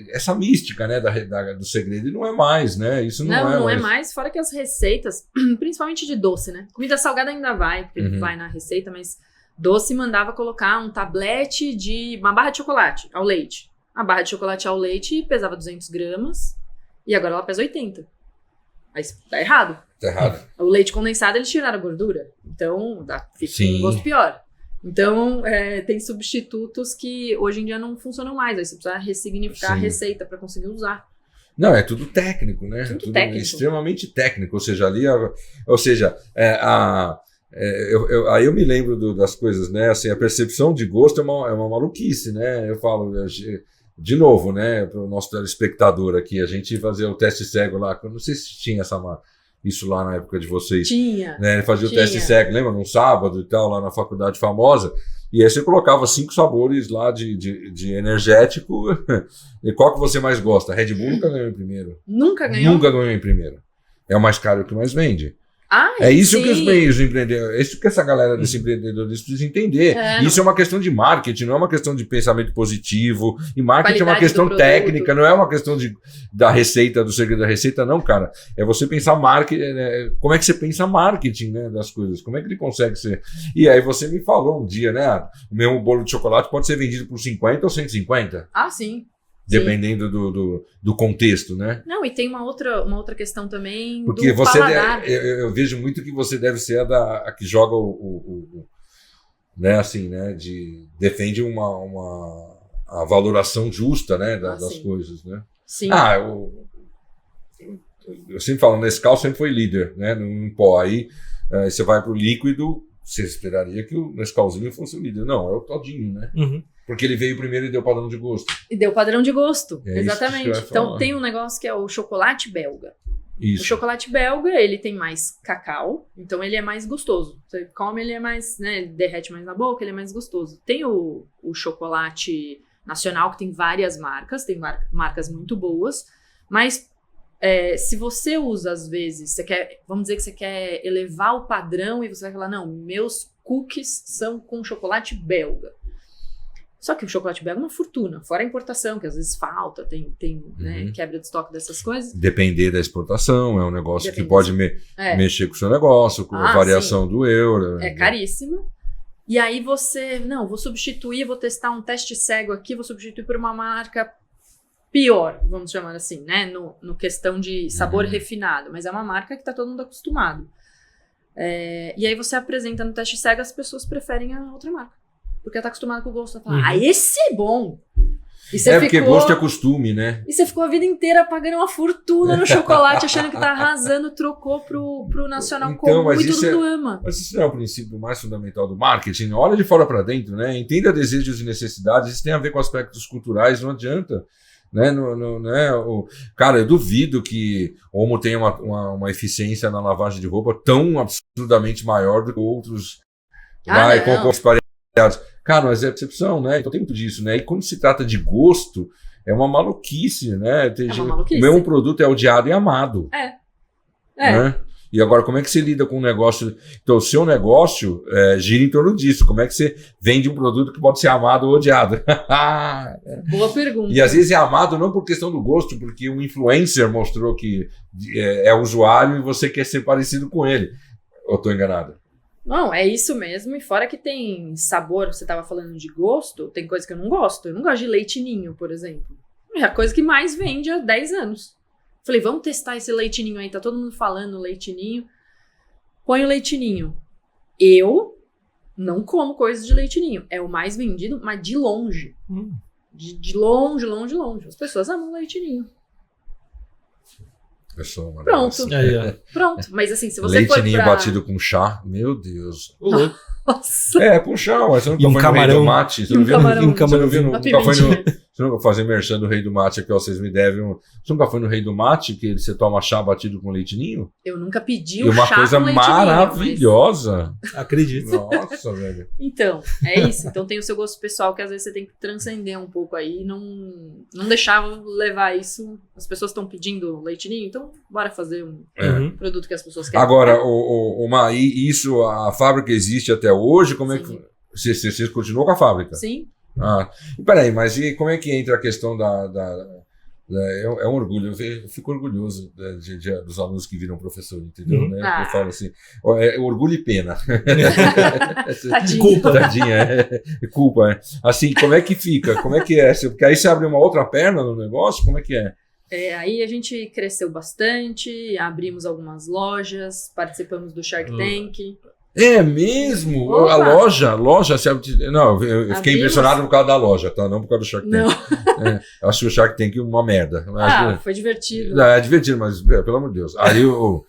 essa mística, né? Do segredo, e não é mais, né? Isso não é mais, fora que as receitas, principalmente de doce, né? Comida salgada ainda vai, porque vai na receita, mas doce mandava colocar um tablete de uma barra de chocolate ao leite. A barra de chocolate ao leite pesava 200 gramas e agora ela pesa 80. Aí tá errado. Tá errado. O leite condensado, eles tiraram a gordura. Então, fica um gosto pior. Então, tem substitutos que hoje em dia não funcionam mais. Aí você precisa ressignificar a receita para conseguir usar. Não, é tudo técnico, né? Tudo técnico. Extremamente técnico. Ou seja, aí eu me lembro das coisas, né? Assim, a percepção de gosto é uma maluquice, né? Eu falo, de novo, né? Para o nosso telespectador aqui, a gente fazia o teste cego lá. Eu não sei se tinha isso lá na época de vocês. Tinha. Né? Fazia o teste cego, lembra? Num sábado e tal, lá na faculdade famosa. E aí você colocava 5 sabores lá de energético. E qual que você mais gosta? Red Bull nunca ganhou em primeiro. Nunca ganhou? Nunca ganhou em primeiro. É o mais caro que mais vende. Sim. Que os meios empreendedores, é isso que essa galera desse empreendedorismo precisa entender. Isso é uma questão de marketing, não é uma questão de pensamento positivo. E marketing é uma questão técnica, não é uma questão da receita, do segredo da receita, não, cara. É você pensar marketing, né? Como é que você pensa marketing, né, das coisas? Como é que ele consegue ser? E aí você me falou um dia, né? O mesmo bolo de chocolate pode ser vendido por 50 ou 150. Sim. Dependendo do contexto, né? Não, e tem uma outra questão também. Porque do paladar. Eu vejo muito que você deve ser a que joga né, assim, né, defende a valoração justa, né, das coisas, né? Sim. Eu sempre falo, Nescau sempre foi líder, né, no pó. Aí você vai pro líquido, você esperaria que o Nescauzinho fosse o líder. Não, é o Todinho, né? Porque ele veio primeiro e deu padrão de gosto. Exatamente. Então tem um negócio que é o chocolate belga. Isso. O chocolate belga, ele tem mais cacau, então ele é mais gostoso. Você come, ele é mais, né, ele derrete mais na boca, ele é mais gostoso. Tem o chocolate nacional, que tem várias marcas, tem marcas muito boas, mas se você usa, às vezes, vamos dizer que você quer elevar o padrão e você vai falar, não, meus cookies são com chocolate belga. Só que o chocolate belga é uma fortuna, fora a importação, que às vezes falta, tem né, quebra de estoque dessas coisas. Depender da exportação, é um negócio que pode mexer com o seu negócio, com a variação do euro. É caríssimo. E aí vou substituir, vou testar um teste cego aqui, vou substituir por uma marca pior, vamos chamar assim, né? No questão de sabor refinado, mas é uma marca que está todo mundo acostumado. E aí você apresenta no teste cego, as pessoas preferem a outra marca. Porque tá acostumado com o gosto. Fala, esse é bom. Porque gosto é costume, né? E você ficou a vida inteira pagando uma fortuna no chocolate, achando que tá arrasando, trocou pro nacional comum e todo mundo ama. Mas isso não é o princípio mais fundamental do marketing. Olha de fora para dentro, né? Entenda desejos e necessidades. Isso tem a ver com aspectos culturais, não adianta. Né? Cara, eu duvido que Omo tenha uma eficiência na lavagem de roupa tão absurdamente maior do que outros compostos pareados. Cara, mas é percepção, né? Então tem muito disso, né? E quando se trata de gosto, é uma maluquice, né? O mesmo produto é odiado e amado. Né? E agora, como é que você lida com um negócio? Então, o seu negócio gira em torno disso. Como é que você vende um produto que pode ser amado ou odiado? Boa pergunta. E às vezes é amado não por questão do gosto, porque um influencer mostrou que é usuário e você quer ser parecido com ele. Ou estou enganado? Não, é isso mesmo. E fora que tem sabor, você estava falando de gosto, tem coisa que eu não gosto. Eu não gosto de leite ninho, por exemplo. É a coisa que mais vende há 10 anos. Falei, vamos testar esse leite ninho aí. Tá todo mundo falando leite ninho. Põe o leite ninho. Eu não como coisas de leite ninho. É o mais vendido, mas de longe. De longe, longe, longe. As pessoas amam leite ninho. Eu sou uma Pronto. Pronto. Mas assim, se você leite for ninho pra... batido com chá, meu Deus. Nossa. Com chá, mas você nunca E um foi no Rei camarão. do Mate. Você E um não viu? camarão. Você não viu? Uma Nunca foi no... pimentinha. Você nunca fazer merchan do Rei do Mate aqui, ó, vocês me devem. Você nunca foi no Rei do Mate, que você toma chá batido com leite ninho? Eu nunca pedi E o uma chá coisa com leite ninho, maravilhosa. Acredito. Nossa, velho. Então, é isso. Então tem o seu gosto pessoal que às vezes você tem que transcender um pouco aí, não deixar levar isso. As pessoas estão pedindo leite ninho, então bora fazer um produto que as pessoas querem. Agora, isso, a fábrica existe até hoje? Como é Sim. que você continuou com a fábrica? Sim. E peraí, mas e como é que entra a questão é um orgulho, eu fico orgulhoso dos alunos que viram professor, entendeu? Né? Eu falo assim, é orgulho e pena. Tadinho. Culpa. Tadinha, culpa. Assim, como é que fica? Como é que é? Porque aí você abre uma outra perna no negócio, como é que é? Aí a gente cresceu bastante, abrimos algumas lojas, participamos do Shark Tank. É mesmo? Opa. A loja, não, eu fiquei Abrimos. impressionado por causa da loja, tá? Não por causa do Shark Tank. Não. Eu acho que o Shark Tank é uma merda. Foi divertido. É divertido, mas pelo amor de Deus. Aí eu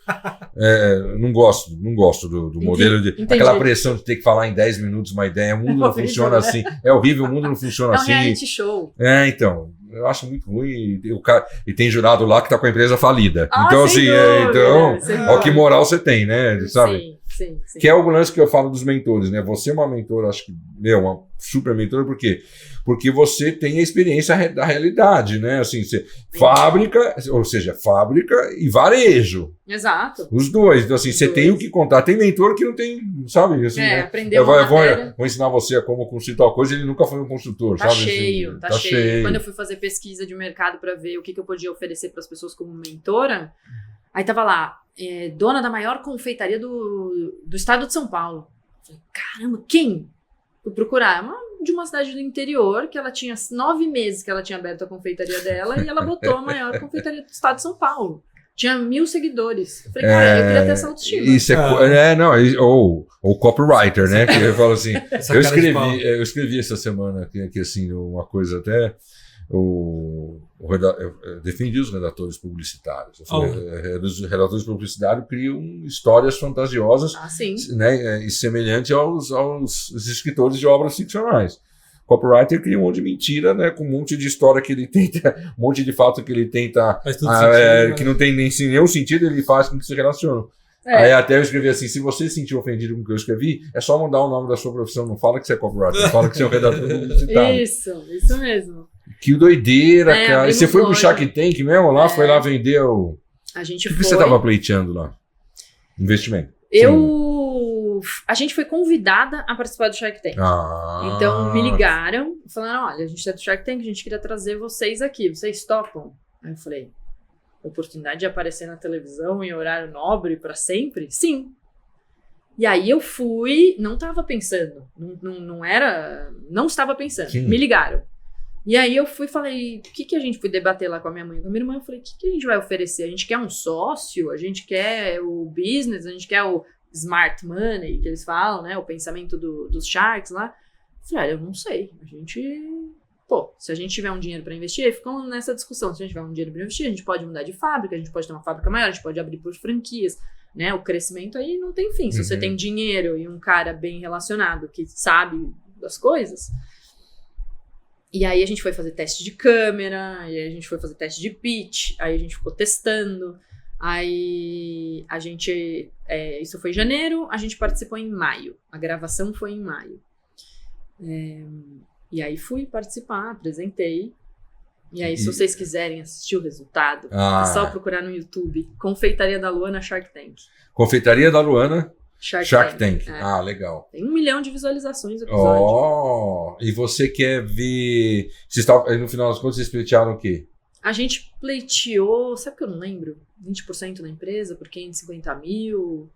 não gosto do modelo de Entendi. aquela pressão de ter que falar em 10 minutos uma ideia. O mundo não horrível, funciona né? assim. É horrível, o mundo não funciona É um assim. reality show. Então. Eu acho muito ruim. E tem jurado lá que tá com a empresa falida. Ah, Então, sem assim, dúvida, sem olha que moral você tem, né? Sabe? Sim. Que é o lance que eu falo dos mentores, né? Você é uma mentora, acho que, uma super mentora, por quê? Porque você tem a experiência da realidade, né? Assim, fábrica e varejo. Exato. Os dois. Então, assim, você tem o que contar. Tem mentor que não tem, sabe? Assim, né? Aprendeu uma matéria. Vou ensinar você a como construir tal coisa, ele nunca foi um construtor, Tá sabe? cheio, Assim, tá cheio. Quando eu fui fazer pesquisa de mercado para ver o que eu podia oferecer para as pessoas como mentora, aí tava lá, dona da maior confeitaria do estado de São Paulo. Falei, caramba, quem? Fui procurar. De uma cidade do interior, que ela tinha 9 meses que ela tinha aberto a confeitaria dela, e ela botou a maior confeitaria do estado de São Paulo. Tinha 1.000 seguidores. Eu falei, cara, eu queria ter essa autoestima. Isso ou copywriter, né? Que eu falo assim, eu escrevi essa semana aqui assim, uma coisa até. Eu defendi os redatores publicitários. Os redatores publicitários criam histórias fantasiosas, né, e semelhantes aos escritores de obras ficcionais. Copywriter cria um monte de mentira, né, com um monte de história que ele tenta, um monte de fato que ele tenta, que não tem nenhum sentido, ele faz com que se relacionem. Aí até eu escrevi assim, se você se sentiu ofendido com o que eu escrevi, é só mudar o nome da sua profissão, não fala que você é copywriter, fala que você é um redator publicitário. Isso mesmo. Que doideira, cara. E você foi pro loja. Shark Tank mesmo lá? Foi lá vender o... A gente O que você tava pleiteando lá? Investimento. A gente foi convidada a participar do Shark Tank. Então me ligaram e falaram, olha, a gente é do Shark Tank, a gente queria trazer vocês aqui, vocês topam? Aí eu falei, oportunidade de aparecer na televisão em horário nobre pra sempre? Sim. E aí eu fui, não estava pensando, não estava pensando, me ligaram. E aí eu fui e falei, o que a gente foi debater lá com a minha mãe e com a minha irmã? Eu falei, o que a gente vai oferecer? A gente quer um sócio? A gente quer o business? A gente quer o smart money, que eles falam, né? O pensamento dos sharks lá. Eu falei, eu não sei. A gente... se a gente tiver um dinheiro para investir, aí ficamos nessa discussão. Se a gente tiver um dinheiro para investir, a gente pode mudar de fábrica, a gente pode ter uma fábrica maior, a gente pode abrir por franquias, né? O crescimento aí não tem fim. Se você tem dinheiro e um cara bem relacionado que sabe das coisas... E aí a gente foi fazer teste de câmera, e aí a gente foi fazer teste de pitch, aí a gente ficou testando, aí a gente... isso foi em janeiro, a gente participou em maio, a gravação foi em maio. E aí fui participar, apresentei, E aí, se vocês quiserem assistir o resultado, é só procurar no YouTube. Confeitaria da Luana Shark Tank. Confeitaria da Luana Shark Tank. É. Legal. Tem 1 milhão de visualizações o episódio. E você quer ver... no final das contas, vocês pleitearam o quê? A gente pleiteou, sabe que eu não lembro? 20% na empresa por 550 mil...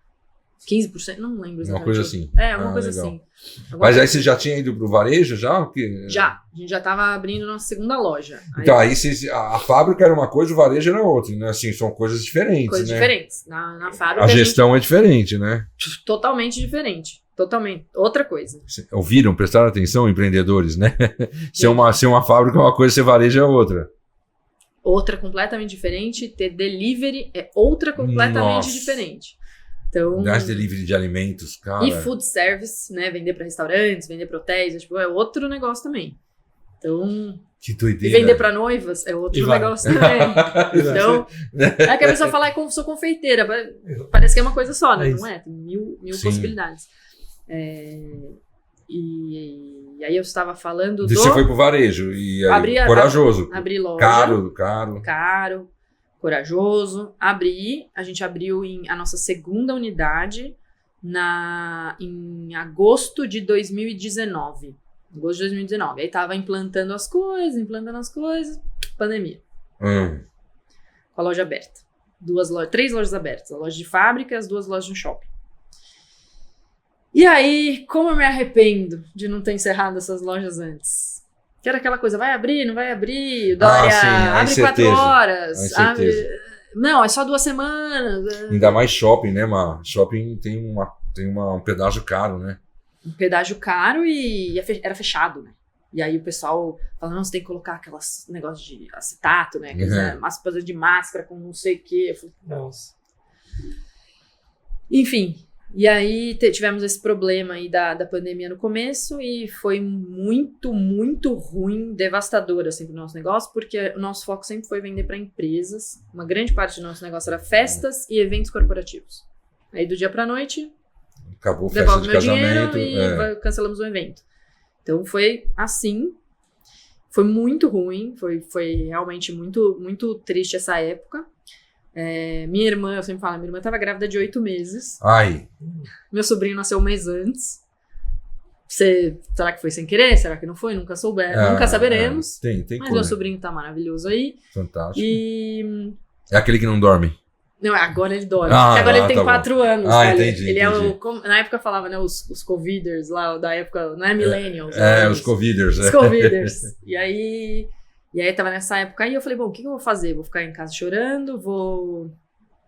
15%, não lembro exatamente. Uma coisa assim. Alguma coisa legal. assim. Mas aí você já tinha ido pro varejo já? Já. A gente já estava abrindo nossa segunda loja. Então, aí a fábrica era uma coisa, o varejo era outra, né? Assim, são coisas diferentes, Coisas né? diferentes. Na fábrica A gestão é diferente, né? Totalmente diferente. Totalmente. Outra coisa. Ouviram? Prestaram atenção, empreendedores, né? Ser uma fábrica é uma coisa, ser varejo é outra. Outra completamente diferente. Ter delivery é outra completamente diferente. Então, das delivery de alimentos, cara. E food service, né? Vender para restaurantes, vender para hotéis, tipo, é outro negócio também. Então, que doideira. E vender para noivas é outro negócio também. Então, é que a pessoa fala, sou confeiteira. Parece que é uma coisa só, né? Não é? Tem mil possibilidades. E aí eu estava falando Você foi pro varejo e aí, corajoso. Abri loja. Caro. Corajoso. A gente abriu a nossa segunda unidade em agosto de 2019. Aí tava implantando as coisas, pandemia. Com a loja aberta. 3 lojas abertas. A loja de fábrica e as 2 lojas no shopping. E aí, como eu me arrependo de não ter encerrado essas lojas antes? Que era aquela coisa, vai abrir, não vai abrir, Dória, abre 4 horas, não, é só 2 semanas. Ainda mais shopping, né, Mar? Shopping tem um pedágio caro, né? Um pedágio caro e era fechado, né? E aí o pessoal fala, não, você tem que colocar aquelas negócios de acetato, né? Aqueles de máscara com não sei o quê. Eu falei, nossa. Enfim. E aí tivemos esse problema aí da pandemia no começo e foi muito, muito ruim, devastador assim pro nosso negócio, porque o nosso foco sempre foi vender para empresas. Uma grande parte do nosso negócio era festas e eventos corporativos. Aí do dia pra noite, acabou a festa de casamento e cancelamos o evento. Então foi assim, foi muito ruim, foi realmente muito, muito triste essa época. Minha irmã, eu sempre falo, minha irmã estava grávida de 8 meses. Ai. Meu sobrinho nasceu 1 mês antes. Será que foi sem querer? Será que não foi? Nunca saberemos. Tem mas meu sobrinho tá maravilhoso aí. Fantástico. É aquele que não dorme. Não, agora ele dorme. Agora ele tem 4 anos. Entendi. Ele na época falava, né, os coviders lá da época, não é millennials. Os coviders. Os coviders. E aí tava nessa época aí, eu falei, bom, o que eu vou fazer? Vou ficar em casa chorando? O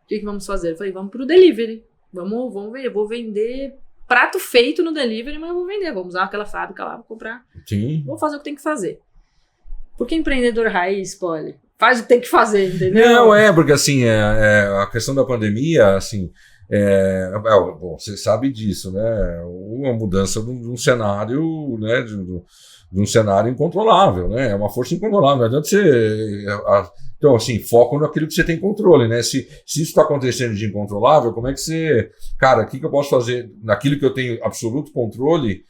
que vamos fazer? Eu falei, vamos pro delivery. Vamos ver, eu vou vender prato feito no delivery, mas eu vou vender. Vamos usar aquela fábrica lá, vou comprar. Sim. Vou fazer o que tem que fazer. Porque empreendedor raiz, Poli, faz o que tem que fazer, entendeu? Não, porque assim, a questão da pandemia, assim, bom, você sabe disso, né? Uma mudança de um cenário, né? De um cenário incontrolável, né? É uma força incontrolável. Não adianta você... Então, assim, foco naquilo que você tem controle, né? Se isso está acontecendo de incontrolável, como é que você... Cara, o que eu posso fazer naquilo que eu tenho absoluto controle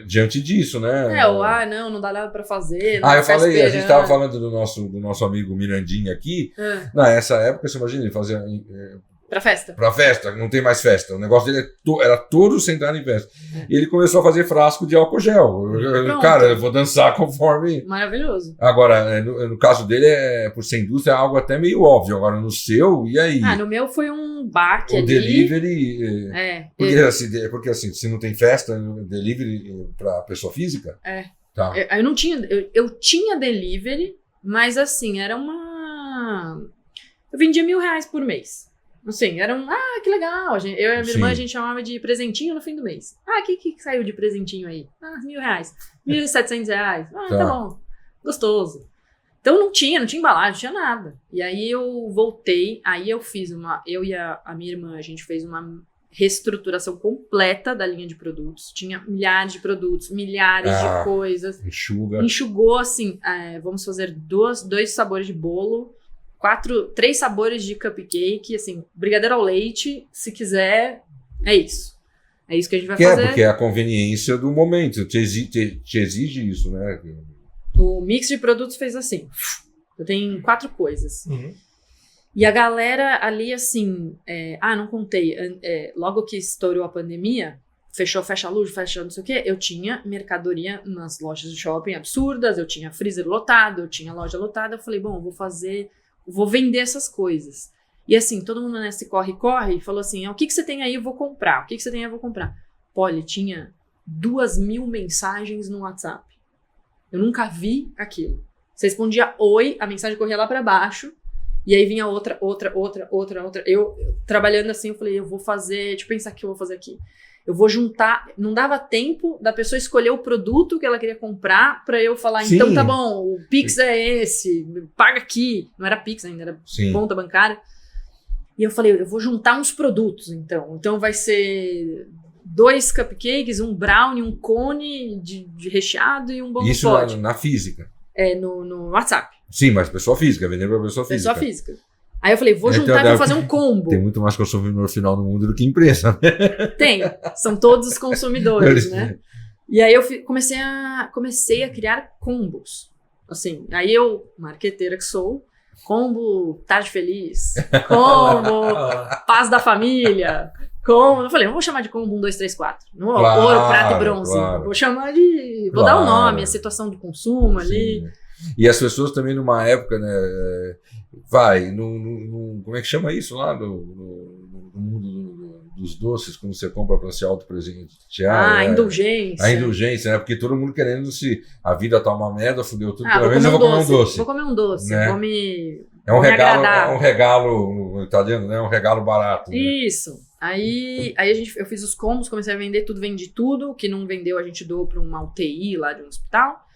diante disso, né? Não dá nada para fazer. Eu falei, a gente estava falando do nosso amigo Mirandinha aqui. Nessa época, você imagina, ele fazia... Pra festa. Pra festa, não tem mais festa. O negócio dele era todo centrado em festa. E ele começou a fazer frasco de álcool gel. Cara, eu vou dançar conforme... Maravilhoso. Agora, no caso dele, por ser indústria, é algo até meio óbvio. Agora, no seu, e aí? No meu foi um baque ali. O delivery... Porque assim, se não tem festa, delivery pra pessoa física? Tá. Eu não tinha... Eu tinha delivery, mas assim, era uma... Eu vendia R$1.000 por mês. Assim, era que legal. Eu e a minha irmã, a gente chamava de presentinho no fim do mês. O que saiu de presentinho aí? R$1.000. R$1.700. Tá bom. Gostoso. Então não tinha embalagem, não tinha nada. E aí eu voltei, eu e a minha irmã, a gente fez uma reestruturação completa da linha de produtos. Tinha milhares de produtos, milhares de coisas. Enxugou, assim, vamos fazer 2 sabores de bolo, 3 sabores de cupcake, assim, brigadeiro ao leite, se quiser, é isso. É isso que a gente vai fazer. Porque é a conveniência do momento, te exige isso, né? O mix de produtos fez assim. Eu tenho 4 coisas. E a galera ali, assim... não contei. Logo que estourou a pandemia, fecha a luz, fecha não sei o quê, eu tinha mercadoria nas lojas de shopping absurdas, eu tinha freezer lotado, eu tinha loja lotada. Eu falei, bom, vou vender essas coisas. E assim, todo mundo nesse corre, falou assim, o que você tem aí, eu vou comprar. O que você tem aí, eu vou comprar. Polly, tinha 2.000 mensagens no WhatsApp. Eu nunca vi aquilo. Você respondia oi, a mensagem corria lá pra baixo, e aí vinha outra. Eu, trabalhando assim, eu falei, eu vou fazer, deixa eu pensar o que eu vou fazer aqui. Eu vou juntar, não dava tempo da pessoa escolher o produto que ela queria comprar pra eu falar, Sim. então tá bom, o Pix é esse, paga aqui. Não era Pix ainda, era Sim. conta bancária. E eu falei, eu vou juntar uns produtos, então. Então vai ser 2 cupcakes, um brownie, um cone de recheado e um bolo Isso pote. na física. No WhatsApp. Sim, mas pessoa física, vender pra pessoa física. Pessoa física. Aí eu falei, vou juntar e vou fazer um combo. Tem muito mais consumidor final no mundo do que empresa. Tem. São todos os consumidores, né? E aí eu comecei a criar combos. Assim, aí eu, marqueteira que sou, combo tarde feliz, combo paz da família, combo... Eu falei, não vou chamar de combo 1, 2, 3, 4. Não, Claro, ouro, prata e bronze. claro. Vou chamar de... Vou dar o nome, a situação de consumo ali. Sim. E as pessoas também numa época, né? Como é que chama isso lá no mundo dos doces, quando você compra para se autopresentear? Indulgência. A indulgência, né? Porque todo mundo querendo a vida tá uma merda, fudeu tudo, vou vez eu vou comer um doce. Vou comer um doce, Né? vou me É um regalo, agradar. é um regalo no italiano, né? É um regalo barato. Né? Isso. Aí eu fiz os combos, comecei a vender tudo, vendi tudo. O que não vendeu, a gente doou para uma UTI lá de um hospital.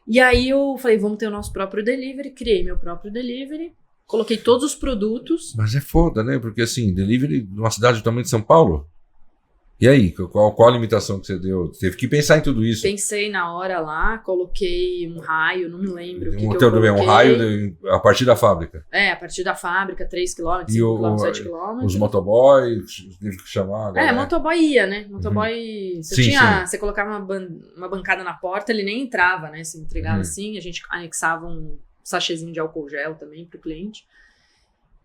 E aí eu falei, vamos ter o nosso próprio delivery. Criei meu próprio delivery. Coloquei todos os produtos. Mas é foda, né? Porque assim, delivery numa cidade do tamanho de São Paulo. E aí, qual a limitação que você deu? Teve que pensar em tudo isso. Pensei na hora lá, coloquei um raio, não me lembro o que eu Um coloquei. raio a partir da fábrica. A partir da fábrica, 3 km, 5 E km, 7 km. Os motoboys, teve que chamar. Motoboy ia, né? Motoboy. Você colocava uma bancada na porta, ele nem entrava, né? Você entregava assim, a gente anexava um sachêzinho de álcool gel também pro cliente.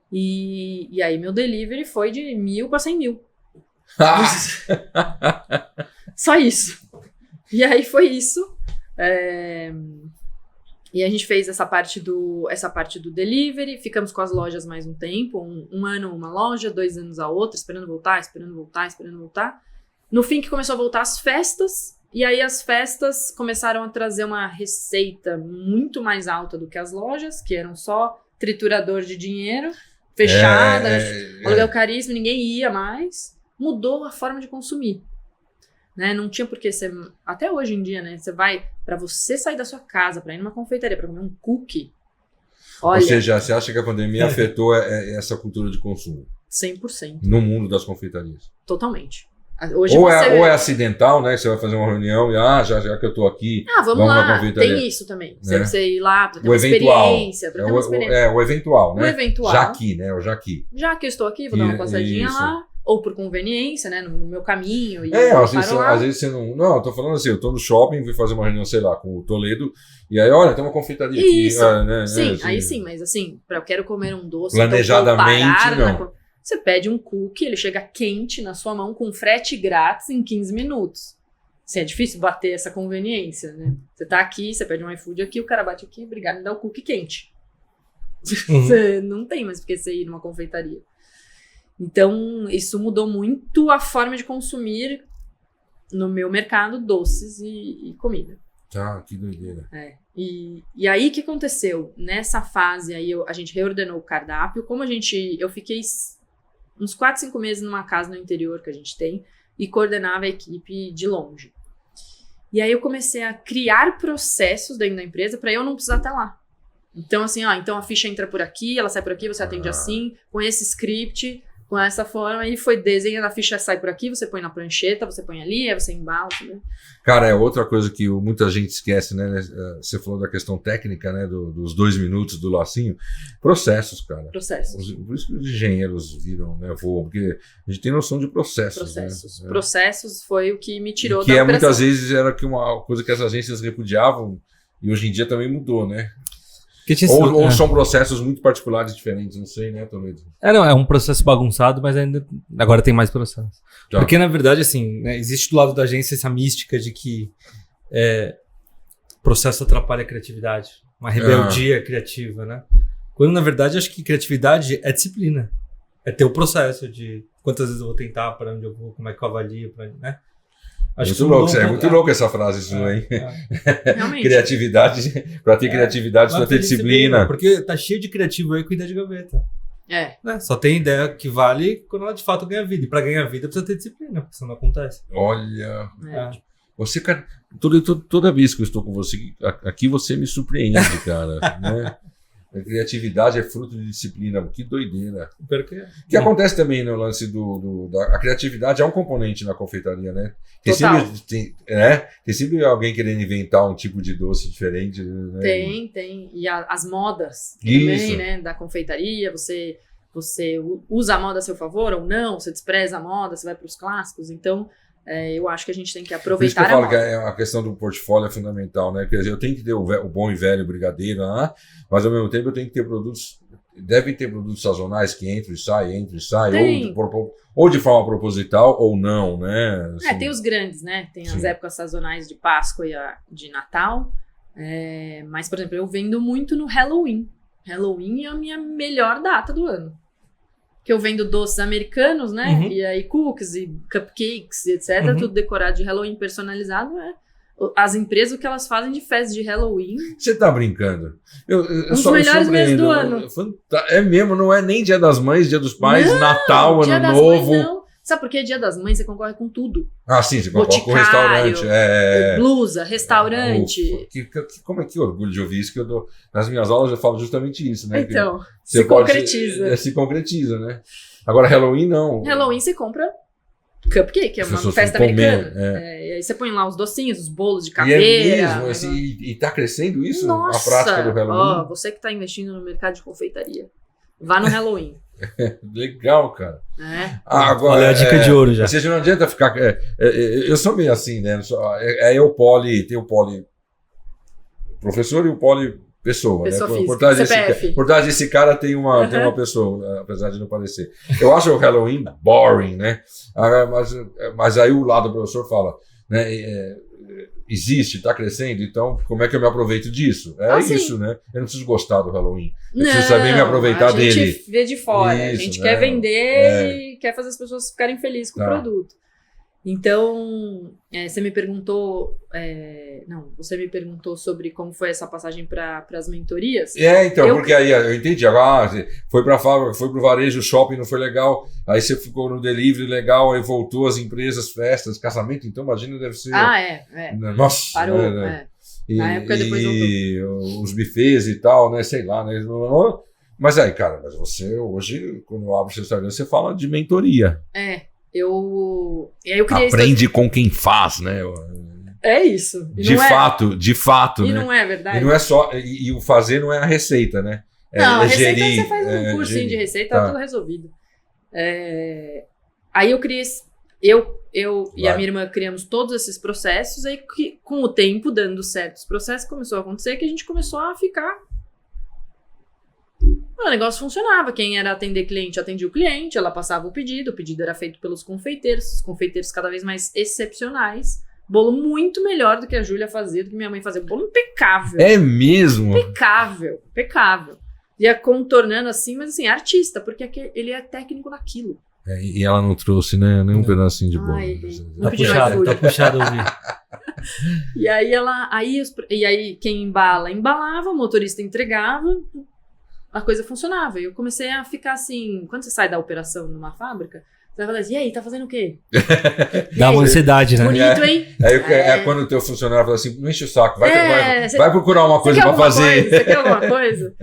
E aí meu delivery foi de 1.000 para 100 mil. Só isso. E aí foi isso. E a gente fez essa parte do delivery. Ficamos com as lojas mais um tempo. Um ano uma loja, 2 anos a outra, esperando voltar. No fim que começou a voltar as festas. E aí as festas começaram a trazer uma receita muito mais alta do que as lojas, que eram só triturador de dinheiro, fechada, aluguel caríssimo, ninguém ia mais. Mudou a forma de consumir. Né? Não tinha por que você... Até hoje em dia, né? Pra você sair da sua casa, pra ir numa confeitaria, pra comer um cookie. Olha, ou seja, você acha que a pandemia afetou essa cultura de consumo? 100%. No mundo das confeitarias? Totalmente. Hoje ou é acidental, né? Você vai fazer uma reunião e já que eu tô aqui, vamos lá, na confeitaria. tem isso também. Né? Você ir lá pra ter o uma eventual. experiência. O eventual, né? O eventual. Já aqui, né? Já que eu estou aqui, vou dar uma passadinha lá. Ou por conveniência, né? No meu caminho. Às vezes você não... Não, eu tô falando assim, eu tô no shopping, fui fazer uma reunião, sei lá, com o Toledo, e aí, olha, tem uma confeitaria isso. aqui. Né, sim, assim, aí sim, mas assim, eu quero comer um doce, planejadamente, então não. Você pede um cookie, ele chega quente na sua mão com frete grátis em 15 minutos. Assim, é difícil bater essa conveniência, né? Você tá aqui, você pede um iFood aqui, o cara bate aqui, obrigado, me dá o cookie quente. Você não tem mais porque você ir numa confeitaria. Então, isso mudou muito a forma de consumir no meu mercado doces e comida. Que doideira. E aí, o que aconteceu? Nessa fase, aí a gente reordenou o cardápio. Eu fiquei uns 4, 5 meses numa casa no interior que a gente tem e coordenava a equipe de longe. E aí eu comecei a criar processos dentro da empresa para eu não precisar estar lá. Então, assim, então a ficha entra por aqui, ela sai por aqui, você atende assim, com esse script, com essa forma, e foi desenhando, a ficha sai por aqui, você põe na prancheta, você põe ali, aí você embala. Né? Cara, é outra coisa que muita gente esquece, né? Você falou da questão técnica, né? Dos 2 minutos do lacinho. Processos, cara. Processos. Por isso que os engenheiros viram, né? Voam, porque a gente tem noção de processos. Né? Processos foi o que me tirou que da operação. Muitas vezes era uma coisa que as agências repudiavam, E hoje em dia também mudou, né? Ou Ou são processos muito particulares diferentes, não sei, né, Toledo? Não, é um processo bagunçado, mas ainda agora tem mais processos. Tá. Porque, na verdade, assim, né, existe do lado da agência essa mística de que processo atrapalha a criatividade. Uma rebeldia criativa, né? Quando, na verdade, acho que criatividade é disciplina. É ter o processo de quantas vezes eu vou tentar, para onde eu vou, como é que eu avalio, né? Acho muito louco essa frase sua, hein? Realmente. Criatividade, para ter criatividade, precisa ter disciplina. Porque tá cheio de criativo aí com ideia de gaveta. Né? Só tem ideia que vale quando ela de fato ganha vida. E para ganhar vida precisa ter disciplina, porque senão não acontece. Olha, você, cara, toda vez que eu estou com você aqui, você me surpreende, cara, né? A criatividade é fruto de disciplina, que doideira. Que acontece também no lance a criatividade é um componente na confeitaria, né? Tem sempre alguém querendo inventar um tipo de doce diferente. Né? Tem. E as modas também, né? Da confeitaria, você usa a moda a seu favor ou não, você despreza a moda, você vai para os clássicos, então... eu acho que a gente tem que aproveitar. Por isso que eu falo que a questão do portfólio é fundamental, né? Quer dizer, eu tenho que ter o bom e velho brigadeiro lá, mas ao mesmo tempo eu tenho que ter devem ter produtos sazonais que entram e saem, ou de forma proposital ou não, né? Assim, tem os grandes, né? Tem as épocas sazonais de Páscoa e de Natal, mas, por exemplo, eu vendo muito no Halloween. Halloween é a minha melhor data do ano. Que eu vendo doces americanos, né? Uhum. E aí cookies e cupcakes e etc. Tudo decorado de Halloween personalizado. As empresas, o que elas fazem de festa de Halloween. Você tá brincando? Um dos melhores meses do ano. É mesmo, não é nem Dia das Mães, Dia dos Pais, não, Natal, Dia Ano das Novo. Mães, não. Sabe por que Dia das Mães você concorre com tudo? Ah, sim, você concorre com o Boticário, restaurante. Blusa, restaurante. Como é que orgulho de ouvir isso, que eu dou. Nas minhas aulas eu falo justamente isso, né? Então, se concretiza. Se concretiza, né? Agora, Halloween não. Halloween você compra cupcake, que é uma festa americana. E aí você põe lá os docinhos, os bolos de caveira. E é mesmo, e tá crescendo isso? Nossa, a prática do Halloween? Você que tá investindo no mercado de confeitaria, vá no Halloween. Legal, cara. Agora, olha a dica de ouro já. Ou seja, não adianta ficar... eu sou meio assim, né? Tem o poli professor e o poli pessoa, né? Por trás desse cara tem uma pessoa, apesar de não parecer. Eu acho o Halloween boring, né? Mas aí o lado do professor fala, né? Existe, está crescendo, então como é que eu me aproveito disso? Isso, né? Eu não preciso gostar do Halloween. Eu preciso saber me aproveitar dele. A gente vê de fora, a gente quer vender e quer fazer as pessoas ficarem felizes com o produto. Então, você me perguntou sobre como foi essa passagem para as mentorias. Porque aí eu entendi. Agora foi para a fábrica, foi para o varejo, o shopping não foi legal. Aí você ficou no delivery legal, aí voltou as empresas, festas, casamento. Então, imagina, deve ser. Nossa! Parou, Na época depois voltou. Os buffets e tal, né? Sei lá, né? Mas aí, cara, você hoje, quando eu abro o seu Instagram, você fala de mentoria. Eu criei Aprende com quem faz, né? É isso. De fato. E né? não é verdade. E não é só. E o fazer não é a receita, né? A receita você faz um cursinho de receita, tá tudo resolvido. Aí eu criei. Eu e a minha irmã criamos todos esses processos, aí com o tempo, dando certos processos, começou a acontecer que a gente começou a ficar. O negócio funcionava. Quem era atender cliente, atendia o cliente, ela passava o pedido era feito pelos confeiteiros, os confeiteiros cada vez mais excepcionais. Bolo muito melhor do que a Júlia fazia, do que minha mãe fazia. Bolo impecável. É mesmo? Impecável. Ia contornando assim, mas assim, artista, porque ele é técnico naquilo. E ela não trouxe, né? Nem um pedacinho de bolo. Tá puxado ouvir. E aí quem embalava, o motorista entregava, a coisa funcionava. E eu comecei a ficar assim, quando você sai da operação numa fábrica, você vai falar assim, e aí, tá fazendo o quê? Dá uma ansiedade, né? Bonito, hein? Aí quando o teu funcionário fala assim, não enche o saco, vai procurar uma coisa pra fazer. Você quer alguma coisa?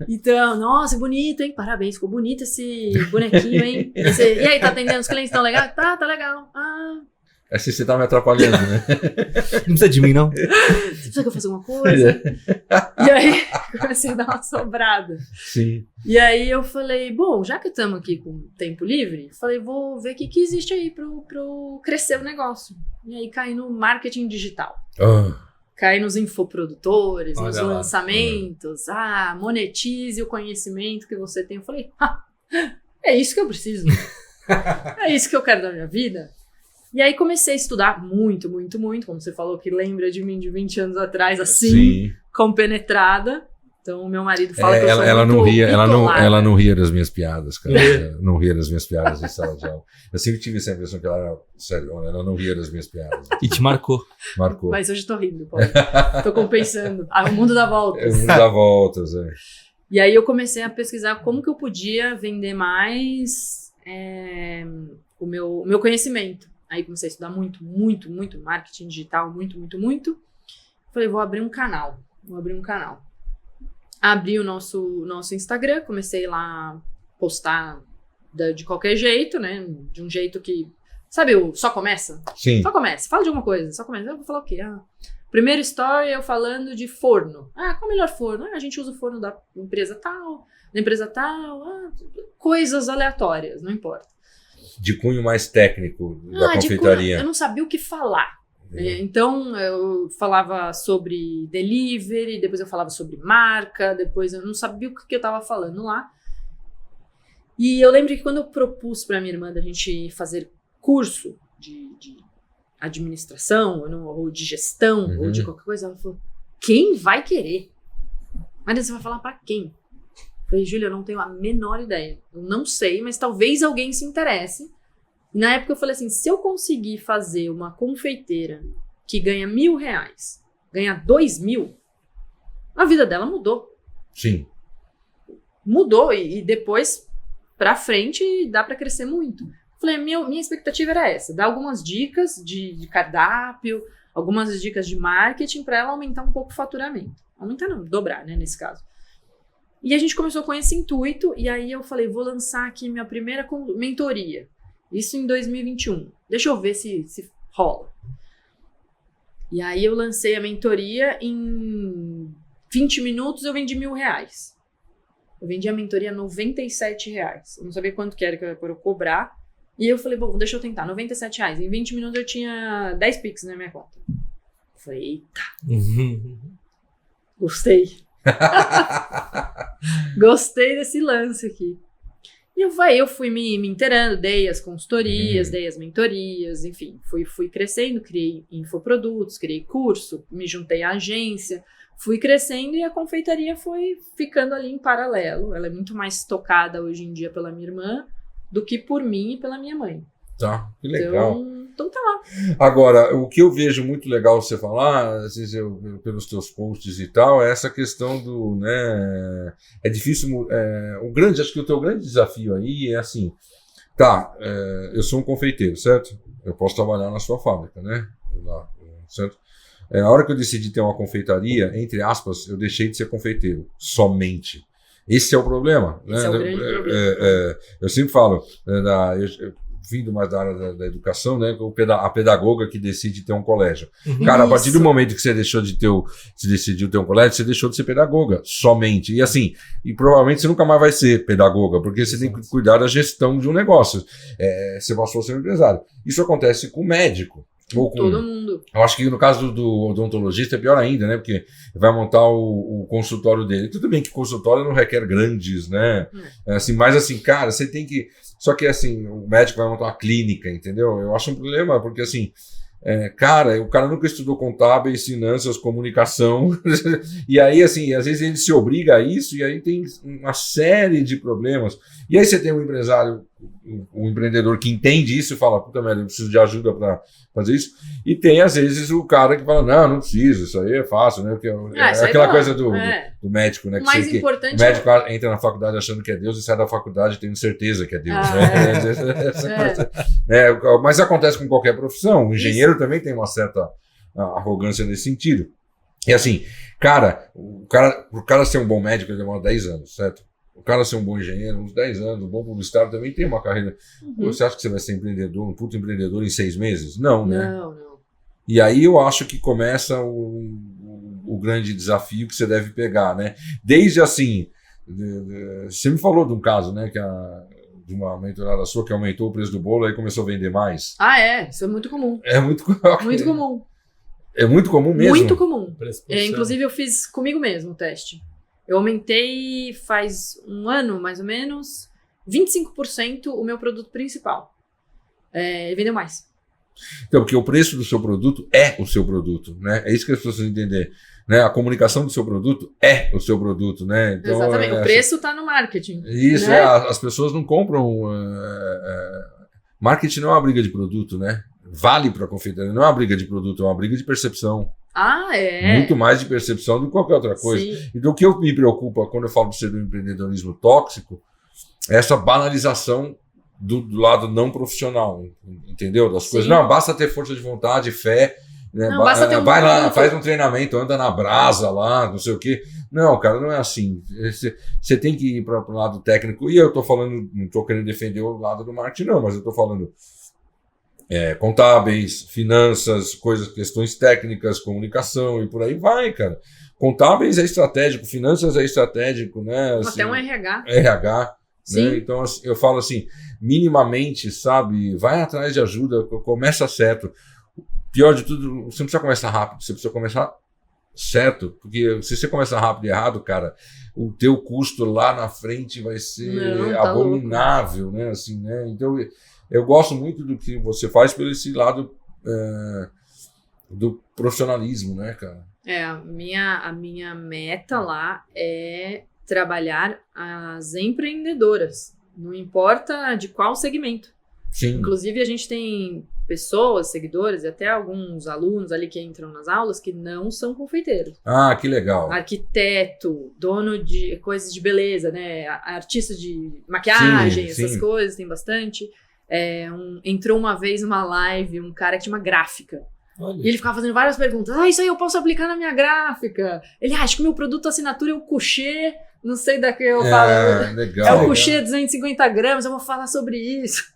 Então, nossa, bonito, hein? Parabéns, ficou bonito esse bonequinho, hein? E aí, tá atendendo os clientes tão legal? Tá legal. Assim você tá me atrapalhando, né? Não precisa de mim, não. Você precisa que eu faça alguma coisa? E aí, comecei a dar uma sobrada. Sim. E aí eu falei, bom, já que estamos aqui com tempo livre, falei, vou ver o que existe aí pro crescer o negócio. E aí caí no marketing digital. caí nos infoprodutores, Olha nos lá. lançamentos. Monetize o conhecimento que você tem. Eu falei, é isso que eu preciso. É isso que eu quero da minha vida. E aí comecei a estudar muito, muito, muito. Como você falou que lembra de mim de 20 anos atrás, assim, Sim. compenetrada. Então, meu marido fala que eu sou ela muito não ria, bitolada. ela não ria das minhas piadas, cara. Ela não ria das minhas piadas em sala de aula. Eu sempre tive essa impressão que ela era sério, ela não ria das minhas piadas. E te marcou. Marcou. Mas hoje tô rindo, Paulo. Tô compensando. O mundo dá voltas. É muito dá voltas, E aí eu comecei a pesquisar como que eu podia vender mais o meu conhecimento. Aí comecei a estudar muito, muito, muito marketing digital, muito, muito, muito. Falei, vou abrir um canal. Abri o nosso Instagram, comecei lá a postar de qualquer jeito, né? De um jeito que... Sabe o só começa? Sim. Só começa. Fala de alguma coisa. Só começa. Eu vou falar o quê? Primeiro story eu falando de forno. Qual é o melhor forno? A gente usa o forno da empresa tal, coisas aleatórias, não importa. De cunho mais técnico da confeitaria. Eu não sabia o que falar. Então, eu falava sobre delivery, depois eu falava sobre marca, depois eu não sabia o que eu estava falando lá. E eu lembro que quando eu propus para minha irmã da gente fazer curso de administração, ou de gestão, ou de qualquer coisa, ela falou, quem vai querer? Mas você vai falar para quem? Eu falei, Júlia, eu não tenho a menor ideia. Eu não sei, mas talvez alguém se interesse. E na época eu falei assim, se eu conseguir fazer uma confeiteira que ganha R$1.000, ganha 2.000, a vida dela mudou. Sim. Mudou e depois pra frente dá pra crescer muito. Falei, minha expectativa era essa, dar algumas dicas de cardápio, algumas dicas de marketing pra ela aumentar um pouco o faturamento. Aumentar não, dobrar, né, nesse caso. E a gente começou com esse intuito e aí eu falei, vou lançar aqui minha primeira mentoria. Isso em 2021. Deixa eu ver se rola. E aí eu lancei a mentoria, em 20 minutos eu vendi R$1.000. Eu vendi a mentoria R$97. Eu não sabia quanto que era que eu ia cobrar. E eu falei, bom, deixa eu tentar, R$97. Em 20 minutos eu tinha 10 Pix na minha conta. Eu falei, eita. Gostei. Gostei desse lance aqui. E eu fui me inteirando, dei as consultorias, dei as mentorias, enfim, fui crescendo, criei infoprodutos, criei curso, me juntei à agência, fui crescendo e a confeitaria foi ficando ali em paralelo. Ela é muito mais tocada hoje em dia pela minha irmã do que por mim e pela minha mãe. Tá, que legal. Então tá lá. Agora, o que eu vejo muito legal você falar, às vezes pelos teus posts e tal, é essa questão do, né, é difícil, acho que o teu grande desafio aí é assim, eu sou um confeiteiro, certo? Eu posso trabalhar na sua fábrica, né? Certo? A hora que eu decidi ter uma confeitaria, entre aspas, eu deixei de ser confeiteiro, somente. Esse é o problema. Esse é o grande problema. Eu sempre falo, vindo mais da área da educação, né? A pedagoga que decide ter um colégio. Cara, a partir do momento que você decidiu ter um colégio, você deixou de ser pedagoga, somente. E assim, provavelmente você nunca mais vai ser pedagoga, porque você tem que cuidar da gestão de um negócio. Você passou a ser um empresário. Isso acontece com o médico. Todo mundo. Eu acho que no caso do odontologista é pior ainda, né? Porque vai montar o consultório dele. Tudo bem que consultório não requer grandes, né? Mas assim, cara, você tem que... Só que assim, o médico vai montar uma clínica, entendeu? Eu acho um problema, porque assim... o cara nunca estudou contábeis, finanças, comunicação. E aí, assim, às vezes ele se obriga a isso e aí tem uma série de problemas. E aí você tem um empresário, um empreendedor que entende isso e fala, puta merda, eu preciso de ajuda para fazer isso. E tem, às vezes, o cara que fala, não precisa, isso aí é fácil, né? Porque aquela coisa do médico, né? O mais importante o médico entra na faculdade achando que é Deus e sai da faculdade tendo certeza que é Deus. Mas acontece com qualquer profissão. O engenheiro também tem uma certa arrogância nesse sentido. E assim, o cara ser um bom médico, ele demora 10 anos, certo? O cara ser um bom engenheiro, uns 10 anos, um bom publicitário também tem uma carreira. Você acha que você vai ser empreendedor, um puto empreendedor em 6 meses? Não, né? Não. E aí eu acho que começa o grande desafio que você deve pegar, né? Desde assim, você me falou de um caso, né? De uma mentorada sua que aumentou o preço do bolo e começou a vender mais. Isso é muito comum. É muito Muito comum. É muito comum mesmo? Muito comum. Preço por cento. Inclusive, eu fiz comigo mesmo o teste. Eu aumentei faz um ano, mais ou menos, 25% o meu produto principal. Ele vendeu mais. Então, porque o preço do seu produto é o seu produto, né? É isso que as pessoas precisam entender. Né? A comunicação do seu produto é o seu produto, né? Então, Exatamente. O preço está no marketing. Isso, né? as pessoas não compram. Marketing não é uma briga de produto, né? Vale para a confeitaria, não é uma briga de produto, é uma briga de percepção. Muito mais de percepção do que qualquer outra coisa. Sim. E do que me preocupa quando eu falo para você do empreendedorismo tóxico, é essa banalização do lado não profissional, entendeu? Das coisas. Não, basta ter força de vontade, fé. Né? Não, basta ter vai lá, produto. faz um treinamento, anda na brasa lá, não sei o quê. Não, cara, não é assim. Você tem que ir para o lado técnico. E eu estou falando, não estou querendo defender o lado do marketing, não, mas eu estou falando contábeis, finanças, questões técnicas, comunicação e por aí vai, cara. Contábeis é estratégico, finanças é estratégico, né? Assim, Até um RH. RH. Sim. Né? Então, assim, eu falo assim, minimamente, sabe, vai atrás de ajuda, começa certo. Pior de tudo, você não precisa começar rápido, você precisa começar certo, porque se você começar rápido e errado, cara, o teu custo lá na frente vai ser abominável, né? Assim, né? Então, eu gosto muito do que você faz por esse lado do profissionalismo, né, cara? A minha meta lá é trabalhar as empreendedoras, não importa de qual segmento. Sim. Inclusive, a gente tem pessoas, seguidores e até alguns alunos ali que entram nas aulas que não são confeiteiros. Ah, que legal. Arquiteto, dono de coisas de beleza, né? Artista de maquiagem, essas coisas, tem bastante. Entrou uma vez numa live um cara que tinha uma gráfica. Olha. E ele ficava fazendo várias perguntas. Isso aí eu posso aplicar na minha gráfica. Ele, acho que o meu produto assinatura é o couché, não sei da que eu falo. Legal. É o couché 250 gramas, eu vou falar sobre isso.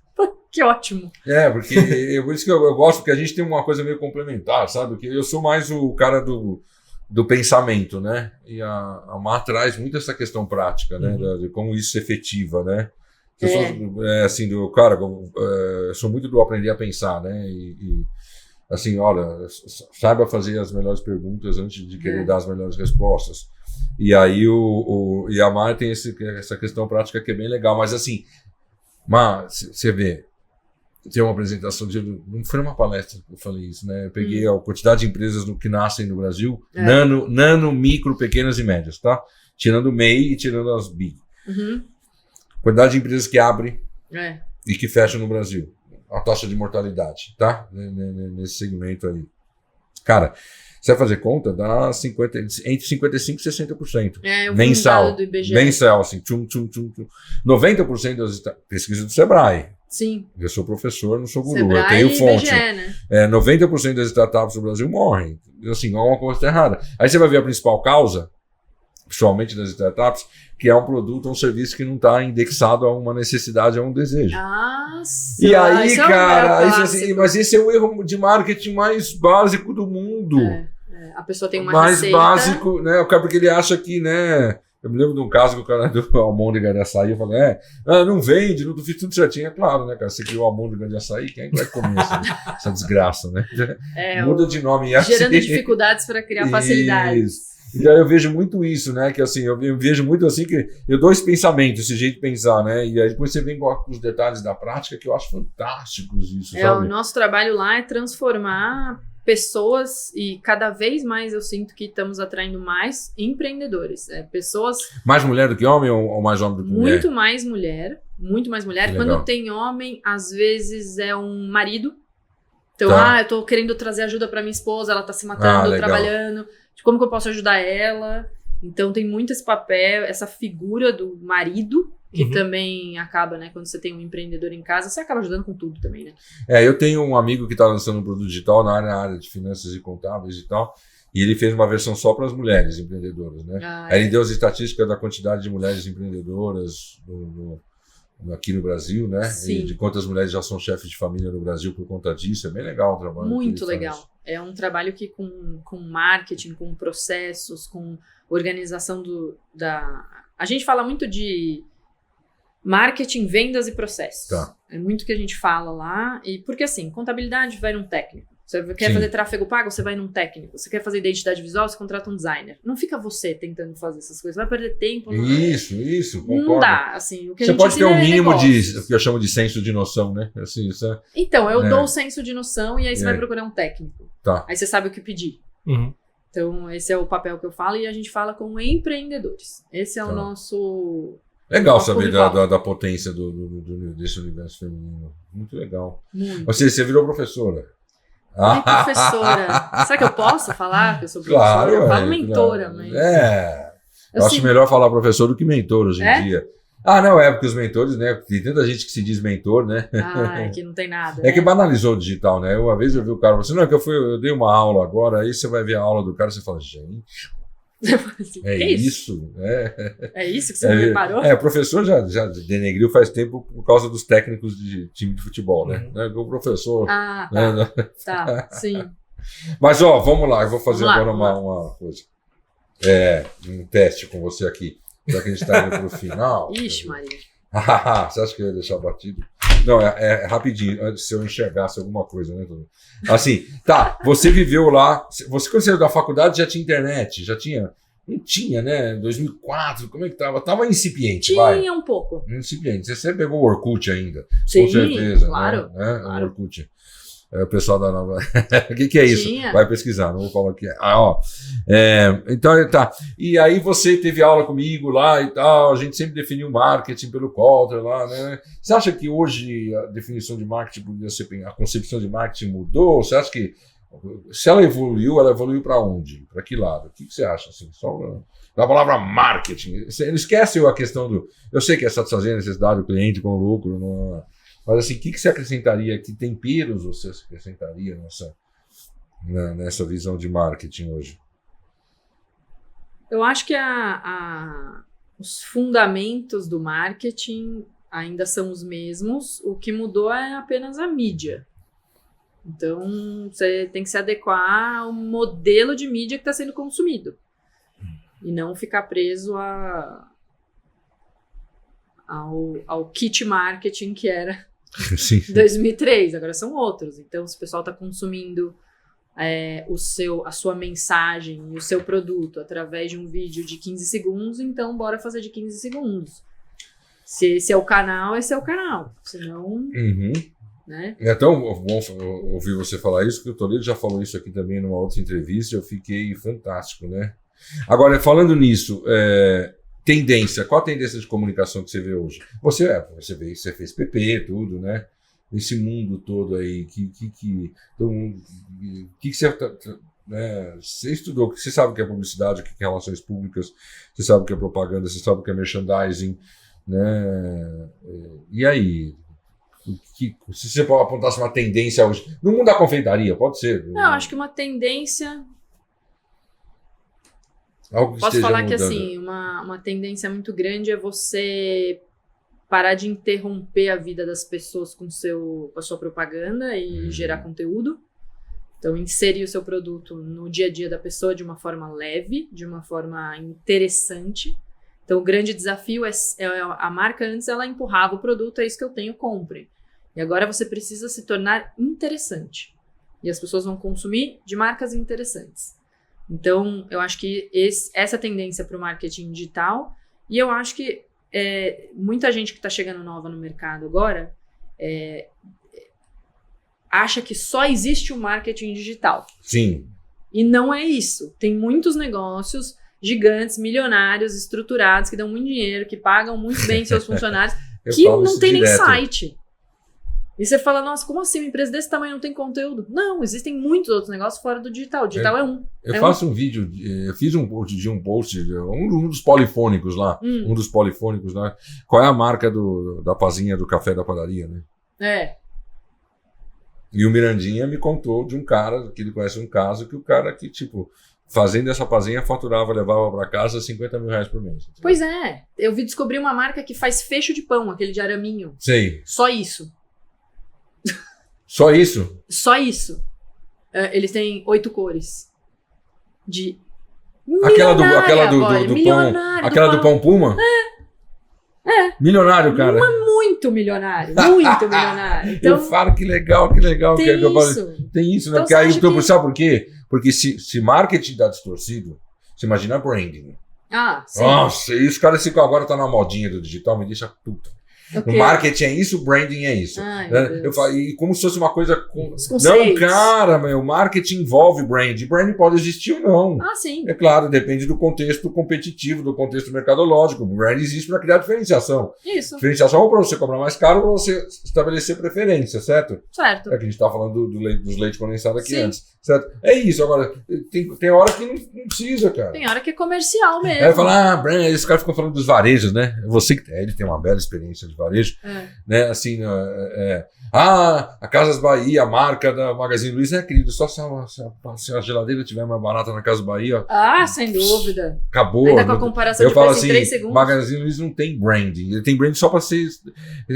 Que ótimo. Porque por isso que eu gosto, porque a gente tem uma coisa meio complementar, sabe? Que eu sou mais o cara do pensamento, né? E a Mar traz muito essa questão prática, né? De como isso se efetiva, né? Eu sou muito do aprender a pensar, né? E assim, olha, saiba fazer as melhores perguntas antes de querer dar as melhores respostas. E aí e a Mar tem essa questão prática que é bem legal, mas assim, você vê, tem uma apresentação não foi uma palestra que eu falei isso, né? Eu peguei a quantidade de empresas que nascem no Brasil, nano, micro, pequenas e médias, tá? Tirando o MEI e tirando as BIC. Quantidade de empresas que abrem e que fecham no Brasil. A taxa de mortalidade, tá? Nesse segmento aí. Cara, você vai fazer conta, dá entre 55% e 60%. Mensal. Do IBGE. Mensal, assim. 90% das pesquisas do Sebrae. Sim. Eu sou professor, não sou guru, Sebrae eu tenho fonte. IBGE, né? 90% das startups do Brasil morrem. Assim, alguma coisa está errada. Aí você vai ver a principal causa, principalmente das startups, que é um produto ou um serviço que não está indexado a uma necessidade, a um desejo. E aí, cara, mas esse é o erro de marketing mais básico do mundo. A pessoa tem uma mais receita. básico, né? Porque ele acha que, né? Eu me lembro de um caso que o cara do almôndega de açaí, eu falei, não vende, não fiz tudo certinho. É claro, né, cara? Você criou almôndega de açaí, quem é que vai comer essa desgraça, né? Muda de nome. Gerando dificuldades para criar facilidades. Então eu vejo muito isso, né? Que assim, eu vejo muito assim que eu dou esse pensamento, esse jeito de pensar, né? E aí depois você vem com os detalhes da prática que eu acho fantásticos isso, sabe? O nosso trabalho lá é transformar pessoas e cada vez mais eu sinto que estamos atraindo mais empreendedores. Pessoas... Mais mulher do que homem ou mais homem do que mulher? Muito mais mulher. Muito mais mulher. Quando tem homem, às vezes é um marido. Então, eu tô querendo trazer ajuda para minha esposa, ela tá se matando, trabalhando. Como que eu posso ajudar ela? Então tem muito esse papel, essa figura do marido, que também acaba, né? Quando você tem um empreendedor em casa, você acaba ajudando com tudo também, né? Eu tenho um amigo que está lançando um produto digital na área de finanças e contábeis e tal, e ele fez uma versão só para as mulheres empreendedoras, né? Aí ele deu as estatísticas da quantidade de mulheres empreendedoras aqui no Brasil, né? E de quantas mulheres já são chefes de família no Brasil por conta disso. É bem legal o trabalho. Muito legal. É um trabalho que com marketing, com processos, com organização A gente fala muito de marketing, vendas e processos. É muito que a gente fala lá. E porque assim, contabilidade vai num técnico. Você quer Sim. fazer tráfego pago, você vai num técnico. Você quer fazer identidade visual, você contrata um designer. Não fica você tentando fazer essas coisas. Vai perder tempo. Isso, concordo. Não dá, assim. O que a Você gente pode ter ensina um é mínimo negócios. que eu chamo de senso de noção, né? Assim, isso é... Então, eu É. dou o senso de noção e aí você vai procurar um técnico. Tá. Aí você sabe o que pedir. Uhum. Então, esse é o papel que eu falo e a gente fala com empreendedores. Esse é o Tá. nosso... Legal Uma saber público-alvo. da potência desse universo feminino. Muito legal. Muito. Você virou professora. Ai, professora. Será que eu posso falar que eu sou professora? Claro, Eu falo é, mentora, claro. mas... Eu acho Assim, melhor falar professor do que mentor hoje em É? dia. Ah, não, é porque os mentores, né? Tem tanta gente que se diz mentor, né? Ah, que não tem nada. É que né? banalizou o digital, né? Uma vez eu vi o cara falando assim, não, é que eu dei uma aula agora, aí você vai ver a aula do cara e você fala, gente, Assim, é que isso? É isso que você não reparou? O professor já denegriu faz tempo por causa dos técnicos de time de futebol, né? O professor... Ah, né? tá, sim. Mas, ó, vamos lá, eu vou fazer Vamos lá, agora vamos uma coisa. Um teste com você aqui. Já que a gente está indo pro final. Ixi, Maria. Você acha que eu ia deixar batido? Não, é rapidinho, se eu enxergasse alguma coisa, né? Assim, tá, você viveu lá, você quando saiu da faculdade já tinha internet, já tinha, não tinha, né? 2004, como é que tava? Tava incipiente, vai. Tinha um pouco. Incipiente, você pegou o Orkut ainda, Sim, com certeza, claro, né? claro. O Orkut. É o pessoal da nova. O que é isso? Tinha. Vai pesquisar, não vou falar o que é. Então, tá. E aí você teve aula comigo lá e tal, a gente sempre definiu marketing pelo Kotler lá, né? Você acha que hoje a definição de marketing podia ser, a concepção de marketing mudou? Você acha que se ela evoluiu para onde? Para que lado? O que você acha? Assim, só da palavra marketing. Você não esquece a questão do. Eu sei que é satisfazer a necessidade do cliente com lucro, não. Mas assim, o que você acrescentaria? Que temperos você acrescentaria nessa visão de marketing hoje? Eu acho que os fundamentos do marketing ainda são os mesmos. O que mudou é apenas a mídia. Então, você tem que se adequar ao modelo de mídia que está sendo consumido. E não ficar preso ao kit marketing que era Sim. 2003, agora são outros. Então, se o pessoal está consumindo a sua mensagem e o seu produto através de um vídeo de 15 segundos, então bora fazer de 15 segundos. Se esse é o canal, esse é o canal. Senão, Uhum. né? É tão bom ouvir você falar isso, que o Toledo já falou isso aqui também numa outra entrevista, eu fiquei fantástico, né? Agora, falando nisso, tendência, qual a tendência de comunicação que você vê hoje? Você fez PP, tudo, né? Esse mundo todo aí, que você, né? Você estudou, você sabe o que é publicidade, o que é relações públicas, você sabe o que é propaganda, você sabe o que é merchandising, né? E aí? Se você apontasse uma tendência hoje, no mundo da confeitaria, pode ser? Não, acho que uma tendência... Algo que Posso esteja falar que mudando. assim, uma tendência muito grande é você parar de interromper a vida das pessoas com a sua propaganda e gerar conteúdo. Então, inserir o seu produto no dia a dia da pessoa de uma forma leve, de uma forma interessante. Então, o grande desafio é a marca antes ela empurrava o produto, é isso que eu tenho, compre. E agora você precisa se tornar interessante. E as pessoas vão consumir de marcas interessantes. Então, eu acho que essa tendência para o marketing digital, e eu acho que muita gente que está chegando nova no mercado agora acha que só existe o marketing digital. Sim. E não é isso. Tem muitos negócios gigantes, milionários, estruturados, que dão muito dinheiro, que pagam muito bem seus funcionários, que não tem nem site. E você fala, nossa, como assim? Uma empresa desse tamanho não tem conteúdo? Não, existem muitos outros negócios fora do digital. O digital é um. Eu faço um vídeo, eu fiz um post, um dos polifônicos lá, um dos polifônicos lá. Qual é a marca da pazinha do café da padaria, né? E o Mirandinha me contou de um cara, que ele conhece um caso, que o cara que, tipo, fazendo essa pazinha, faturava, levava para casa 50 mil reais por mês. Pois é. Eu vi descobrir uma marca que faz fecho de pão, aquele de araminho. Sei. Só isso. Só isso? Só isso. Eles têm 8 cores. Aquela do pão. Aquela do pão Puma? Milionário, cara. muito milionário, muito milionário. Então, eu falo que legal, que legal. tem que eu falo, isso. tem isso, né? Então, Porque você aí, acha então, que- sabe por quê? Porque se marketing dá distorcido, você imagina branding. Ah, sim. Nossa, e os caras ficam agora tá na modinha do digital, me deixa puta. O O quê? marketing é isso, o branding é isso. Ai, Né? meu Deus. Eu falo, e como se fosse uma coisa. Os Não, conceitos. cara, meu, marketing envolve brand. Brand pode existir ou não. Ah, sim. É claro, depende do contexto competitivo, do contexto mercadológico. O brand existe para criar diferenciação. Isso, Diferenciação ou para você cobrar mais caro ou para você estabelecer preferência, certo? certo. É que a gente estava falando dos leites condensados aqui Sim. antes, certo? É isso. Agora, tem hora que não precisa, cara. Tem hora que é comercial mesmo. Aí fala, brand, esses caras ficam falando dos varejos, né? Você que ele tem uma bela experiência de varejo, né? Assim, a Casas Bahia, a marca da Magazine Luiza, querido, só se a geladeira tiver mais barata na Casas Bahia, Ah, sem dúvida. acabou. Ainda com a comparação Eu de falo preço assim, em 3 segundos. Magazine Luiza não tem branding, ele tem branding só para ser,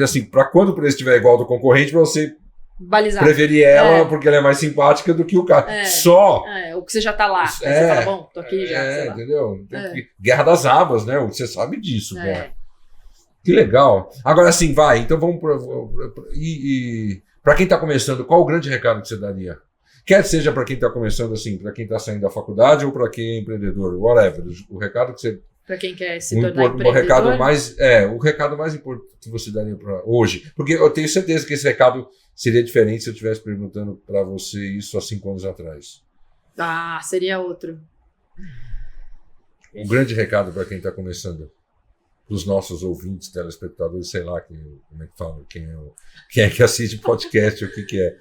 assim, para quando o preço estiver igual ao do concorrente, para você Balizar. preferir ela É. porque ela é mais simpática do que o cara. É. Só. O que você já tá lá. Aí você É. fala, bom, tô aqui já, sei lá. entendeu? É. Guerra das Abas, né? Você sabe disso, É. cara. Que legal. Agora sim, vai. Então vamos para. Para quem está começando, qual o grande recado que você daria? Quer seja para quem está começando, assim, para quem está saindo da faculdade ou para quem é empreendedor, whatever. O recado que você. Pra quem quer se O tornar empreendedor. recado mais importante que você daria para hoje. Porque eu tenho certeza que esse recado seria diferente se eu estivesse perguntando para você isso há 5 anos atrás. Ah, seria outro. Um grande recado para quem está começando. Para os nossos ouvintes, telespectadores, sei lá como é que fala, quem é que assiste podcast, o que é.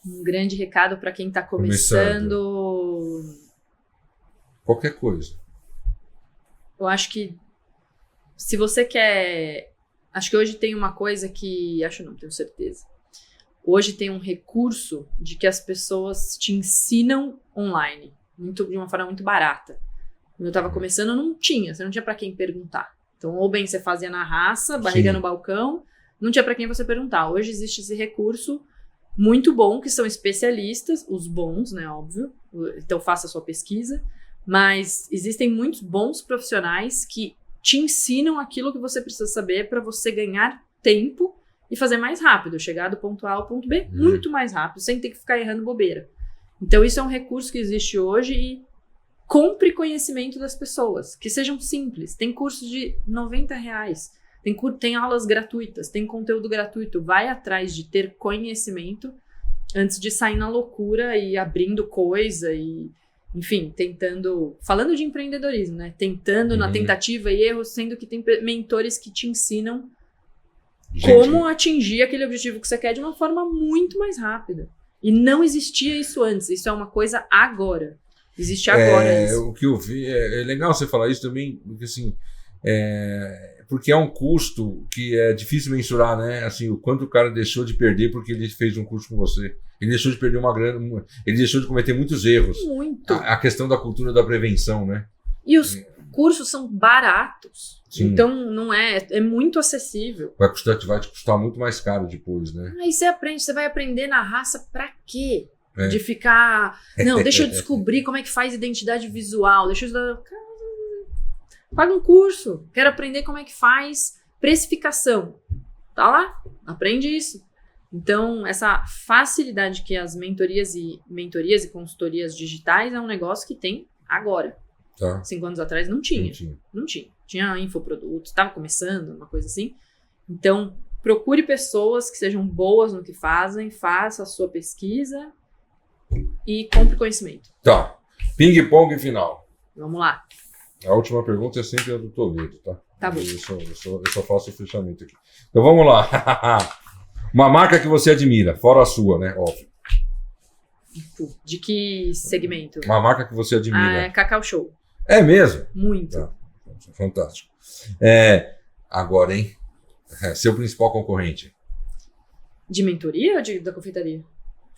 Um grande recado pra quem tá começando. Qualquer coisa. Eu acho que se você quer. Acho que hoje tem uma coisa que. Acho não, tenho certeza. Hoje tem um recurso de que as pessoas te ensinam online. De uma forma muito barata. Quando eu tava começando, não tinha. Você não tinha pra quem perguntar. Então, ou bem você fazia na raça, barriga Sim. no balcão, não tinha pra quem você perguntar. Hoje existe esse recurso muito bom, que são especialistas, os bons, né, óbvio. Então, faça a sua pesquisa. Mas existem muitos bons profissionais que te ensinam aquilo que você precisa saber para você ganhar tempo e fazer mais rápido, chegar do ponto A ao ponto B muito mais rápido, sem ter que ficar errando bobeira. Então isso é um recurso que existe hoje e compre conhecimento das pessoas, que sejam simples. Tem cursos de R$90, tem aulas gratuitas, tem conteúdo gratuito. Vai atrás de ter conhecimento antes de sair na loucura e abrindo coisa e... Enfim, falando de empreendedorismo, né? Tentando na tentativa e erro, sendo que tem mentores que te ensinam como atingir aquele objetivo que você quer de uma forma muito mais rápida. E não existia isso antes, isso é uma coisa agora. Existe agora isso. O que eu vi, é legal você falar isso também, porque assim, porque é um custo que é difícil mensurar, né? Assim, o quanto o cara deixou de perder porque ele fez um curso com você. Ele deixou de perder uma grana, ele deixou de cometer muitos erros. Muito. A questão da cultura da prevenção, né? E os cursos são baratos. Sim. Então não é muito acessível. Vai te custar muito mais caro depois, né? Aí você vai aprender na raça pra quê? É. De ficar... Não, deixa eu descobrir como é que faz identidade visual. Deixa eu... Paga um curso. Quero aprender como é que faz precificação. Tá lá. Aprende isso. Então, essa facilidade que as mentorias e consultorias digitais é um negócio que tem agora. Tá. 5 anos atrás não tinha. Não tinha. Tinha infoprodutos, estava começando, uma coisa assim. Então, procure pessoas que sejam boas no que fazem, faça a sua pesquisa e compre conhecimento. Tá. Ping-pong final. Vamos lá. A última pergunta é sempre a do Toledo, tá? Tá bom. Eu só faço o fechamento aqui. Então vamos lá. Uma marca que você admira, fora a sua, né? Óbvio. De que segmento? Uma marca que você admira. Cacau Show. É mesmo? Muito. Tá. Fantástico. Agora, hein? Seu principal concorrente. De mentoria ou da confeitaria?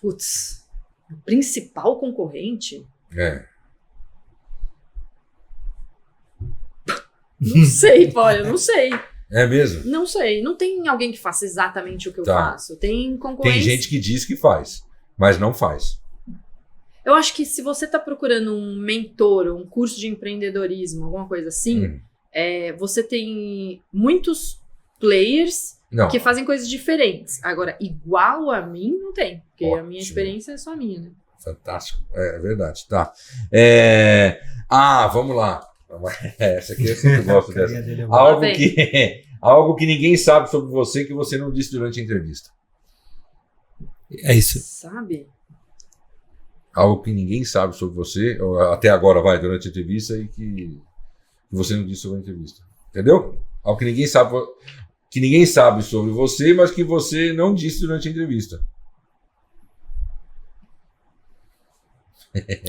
Putz. O principal concorrente? Não sei, olha, não sei. É mesmo? Não sei. Não tem alguém que faça exatamente o que eu Tá. faço. Tem concorrentes. Tem gente que diz que faz, mas não faz. Eu acho que se você está procurando um mentor ou um curso de empreendedorismo, alguma coisa assim, você tem muitos players Não. que fazem coisas diferentes. Agora, igual a mim, não tem. Porque a minha Ótimo. experiência é só minha, né? Fantástico. É verdade, tá. Vamos lá. Essa aqui eu sempre gosto dessa. Carinha dele é Algo bem. algo que ninguém sabe sobre você que você não disse durante a entrevista. É isso. Sabe? Algo que ninguém sabe sobre você, ou até agora vai, durante a entrevista, e que você não disse sobre a entrevista. Entendeu? Algo que ninguém sabe sobre você, mas que você não disse durante a entrevista.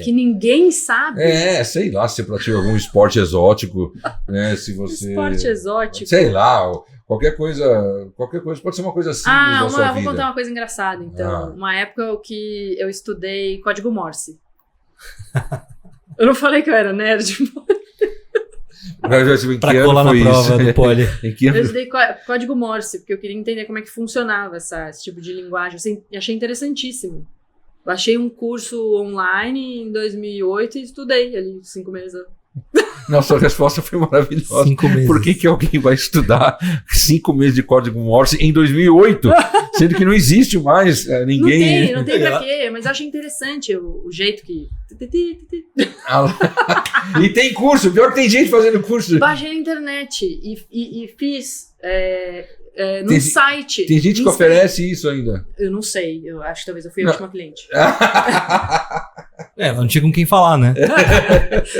Que ninguém sabe. Sei lá, se você pratica algum esporte exótico, né? Se você. Esporte exótico. Sei lá, qualquer coisa, pode ser uma coisa simples da sua eu vou vida. contar uma coisa engraçada, então. Uma época que eu estudei código Morse. Eu não falei que eu era nerd. Pra colar na prova do Poli. Em que Eu ano? estudei código Morse, porque eu queria entender como é que funcionava esse tipo de linguagem. Eu achei interessantíssimo. Eu achei um curso online em 2008 e estudei ali 5 meses. Não, sua resposta foi maravilhosa. 5 meses. Por que alguém vai estudar 5 meses de código Morse em 2008? Sendo que não existe mais ninguém. Não tem pra quê, mas eu achei interessante o jeito que... E tem curso, pior que tem gente fazendo curso. Baixei na internet e fiz num Tem- site. Tem gente que oferece isso ainda. Eu não sei, eu acho que talvez eu fui a Não. última cliente. Não tinha com quem falar, né?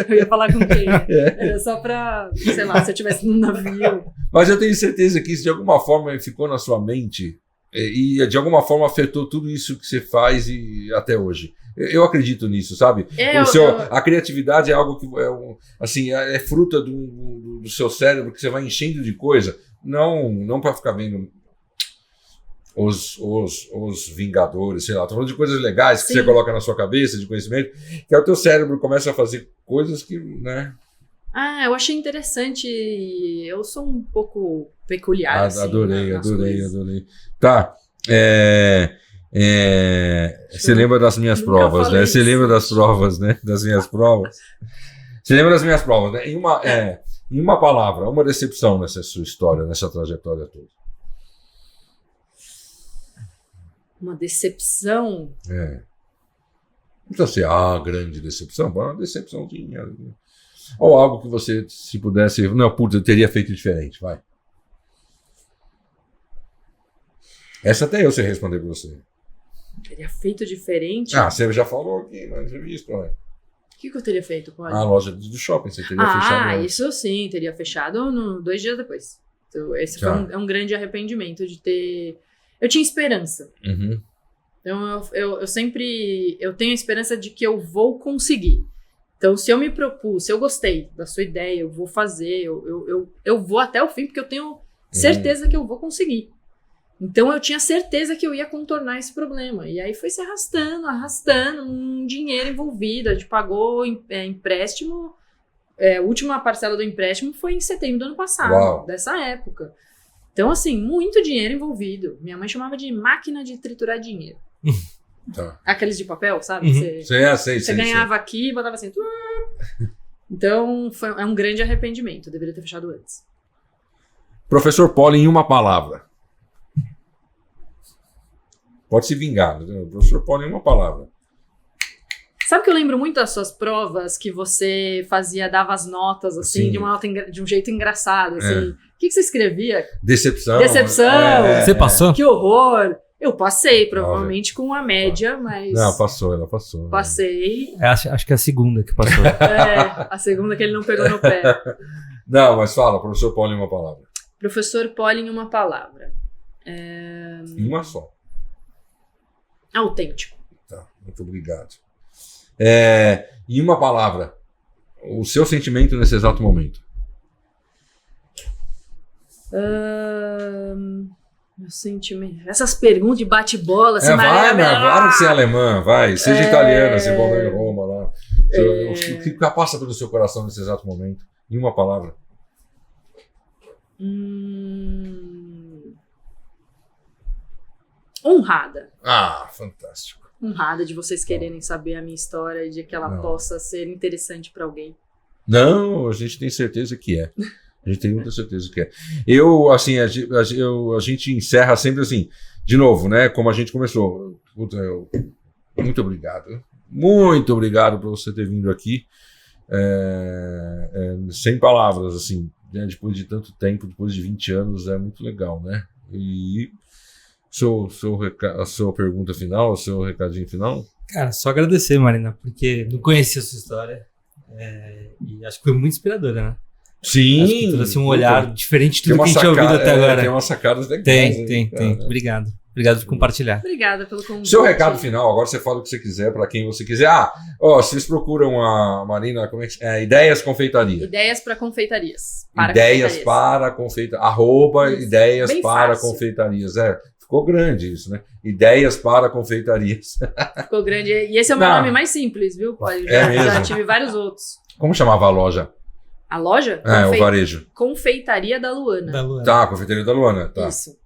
Eu ia falar com quem? Era só pra, sei lá, se eu estivesse num navio. Mas eu tenho certeza que isso de alguma forma ficou na sua mente e de alguma forma afetou tudo isso que você faz e até hoje. Eu acredito nisso, sabe? A criatividade é algo que é fruta do seu cérebro que você vai enchendo de coisa, não para ficar vendo os Vingadores, sei lá, tô falando de coisas legais que Sim. você coloca na sua cabeça, de conhecimento, que é o teu cérebro começa a fazer coisas que, né? Eu achei interessante. Eu sou um pouco peculiar. Assim, Adorei. nas coisas. Tá. Você lembra das minhas Nunca provas, falei né? Você isso. lembra das provas, né? Das minhas provas. Você lembra das minhas provas, né? Em uma palavra, uma decepção nessa sua história, nessa trajetória toda. Uma decepção. Não precisa ser grande decepção, mas uma decepçãozinha. Ou algo que você, se pudesse... Não, putz, eu teria feito diferente, vai. Essa até eu sei responder pra você. Teria feito diferente. Você já falou aqui na entrevista, né? O que eu teria feito, Poli? A loja do shopping, você teria fechado antes. Isso sim, teria fechado 2 dias depois. Então, esse foi um grande arrependimento de ter... Eu tinha esperança. Uhum. Então, eu sempre... Eu tenho a esperança de que eu vou conseguir. Então, se eu me propus, se eu gostei da sua ideia, eu vou fazer, eu vou até o fim, porque eu tenho certeza que eu vou conseguir. Então, eu tinha certeza que eu ia contornar esse problema. E aí foi se arrastando, um dinheiro envolvido. A gente pagou empréstimo. A última parcela do empréstimo foi em setembro do ano passado, Uau. dessa época. Então, assim, muito dinheiro envolvido. Minha mãe chamava de máquina de triturar dinheiro. Tá. Aqueles de papel, sabe? Uhum. Você ganhava aqui e botava assim. Então, é um grande arrependimento. Eu deveria ter fechado antes. Professor Poli, em uma palavra. Pode se vingar, né? Professor Poli, em uma palavra. Sabe que eu lembro muito das suas provas que você dava as notas, assim, Sim. de um jeito engraçado, assim. O que você escrevia? Decepção. Você passou? Que horror! Eu passei, provavelmente com a média, mas... Não, ela passou. Passei. Acho que é a segunda que passou. A segunda que ele não pegou no pé. Não, mas fala, professor Poli, em uma palavra. Professor Poli, em uma palavra. Em uma só. Autêntico. Tá, muito obrigado. Em uma palavra, o seu sentimento nesse exato momento. Meu sentimento. Essas perguntas de bate-bola, assim, Vai que você é alemã, vai. Seja italiana, se envolveu em Roma lá. O que passa pelo seu coração nesse exato momento? Em uma palavra. Honrada. Fantástico. Honrada de vocês quererem saber a minha história e de que ela possa ser interessante para alguém. Não, a gente tem certeza que é. A gente tem muita certeza que é. Eu, assim, a gente encerra sempre assim, de novo, né? Como a gente começou. Muito obrigado. Muito obrigado por você ter vindo aqui. Sem palavras, assim, né? Depois de tanto tempo, depois de 20 anos, é muito legal, né? E a sua pergunta final, o seu recadinho final? Cara, só agradecer, Marina, porque não conhecia a sua história e acho que foi muito inspiradora, né? Sim. Acho que trouxe um olhar diferente de tudo que a gente tinha ouvido até agora. Tem umas sacadas legais. Tem. Obrigado. Obrigado por compartilhar. Obrigada pelo convite. Seu recado final, agora você fala o que você quiser, para quem você quiser. Vocês procuram a Marina, como é que Ideias Confeitaria. Ideias para confeitarias. Para confeitarias. Ideias Bem para fácil. confeitarias. Ficou grande isso, né? Ideias para confeitarias. Ficou grande. E esse é o meu nome mais simples, viu? Já mesmo? tive vários outros. Como chamava a loja? A loja? O varejo. Confeitaria da Luana. Da Luana. Tá, a confeitaria da Luana. Tá. Isso.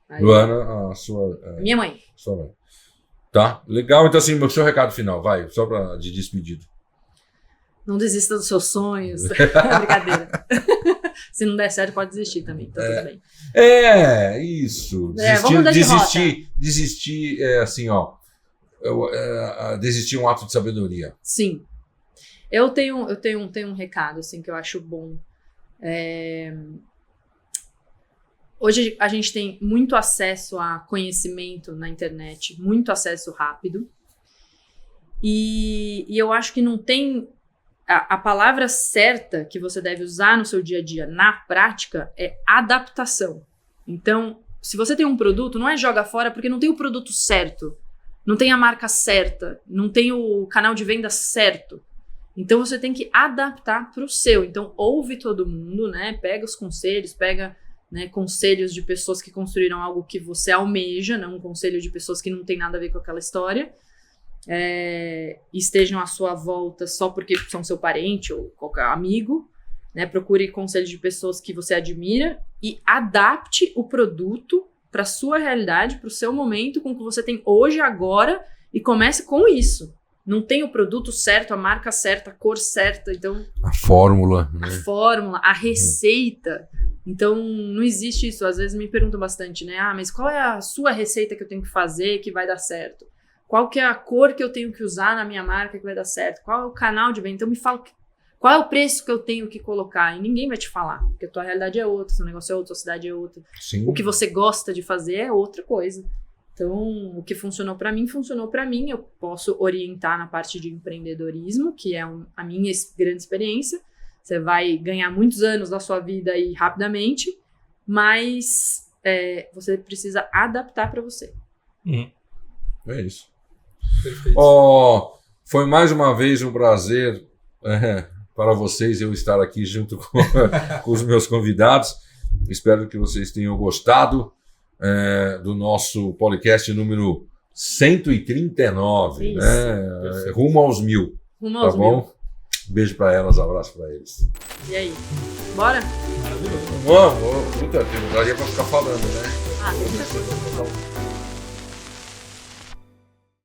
Aí, Luana, a sua... minha mãe. Sua mãe. Tá, legal. Então, assim, o seu recado final, vai, só de despedido. Não desista dos seus sonhos. Brincadeira. Se não der certo, pode desistir também. Então, tudo bem. Isso. Vamos mudar de Desistir, assim, ó. Desistir é um ato de sabedoria. Sim. Eu tenho um recado, assim, que eu acho bom. Hoje a gente tem muito acesso a conhecimento na internet, muito acesso rápido. E eu acho que não tem... A palavra certa que você deve usar no seu dia a dia, na prática, é adaptação. Então, se você tem um produto, não é joga fora porque não tem o produto certo, não tem a marca certa, não tem o canal de venda certo. Então, você tem que adaptar para o seu. Então, ouve todo mundo, né? Pega os conselhos, pega... né, conselhos de pessoas que construíram algo que você almeja, não um conselho de pessoas que não tem nada a ver com aquela história, estejam à sua volta só porque são seu parente ou qualquer amigo, né, procure conselhos de pessoas que você admira e adapte o produto para a sua realidade, para o seu momento, com o que você tem hoje, agora, e comece com isso. Não tem o produto certo, a marca certa, a cor certa, então... A fórmula. Né? A fórmula, a receita... Então, não existe isso. Às vezes me perguntam bastante, né? Mas qual é a sua receita que eu tenho que fazer que vai dar certo? Qual que é a cor que eu tenho que usar na minha marca que vai dar certo? Qual é o canal de venda? Então, me fala qual é o preço que eu tenho que colocar. E ninguém vai te falar, porque a tua realidade é outra, seu negócio é outro, sua cidade é outra. Sim. O que você gosta de fazer é outra coisa. Então, o que funcionou para mim, funcionou para mim. Eu posso orientar na parte de empreendedorismo, que é a minha grande experiência. Você vai ganhar muitos anos da sua vida aí rapidamente, mas você precisa adaptar para você. É isso. Perfeito. Foi mais uma vez um prazer para vocês eu estar aqui junto com os meus convidados. Espero que vocês tenham gostado do nosso podcast número 139, Isso, né? Rumo aos 1000. Rumo aos tá bom? 1000. Beijo para elas, abraço para eles. E aí? Bora? Vamos, puta, daria para ficar falando, né? Tem muita coisa.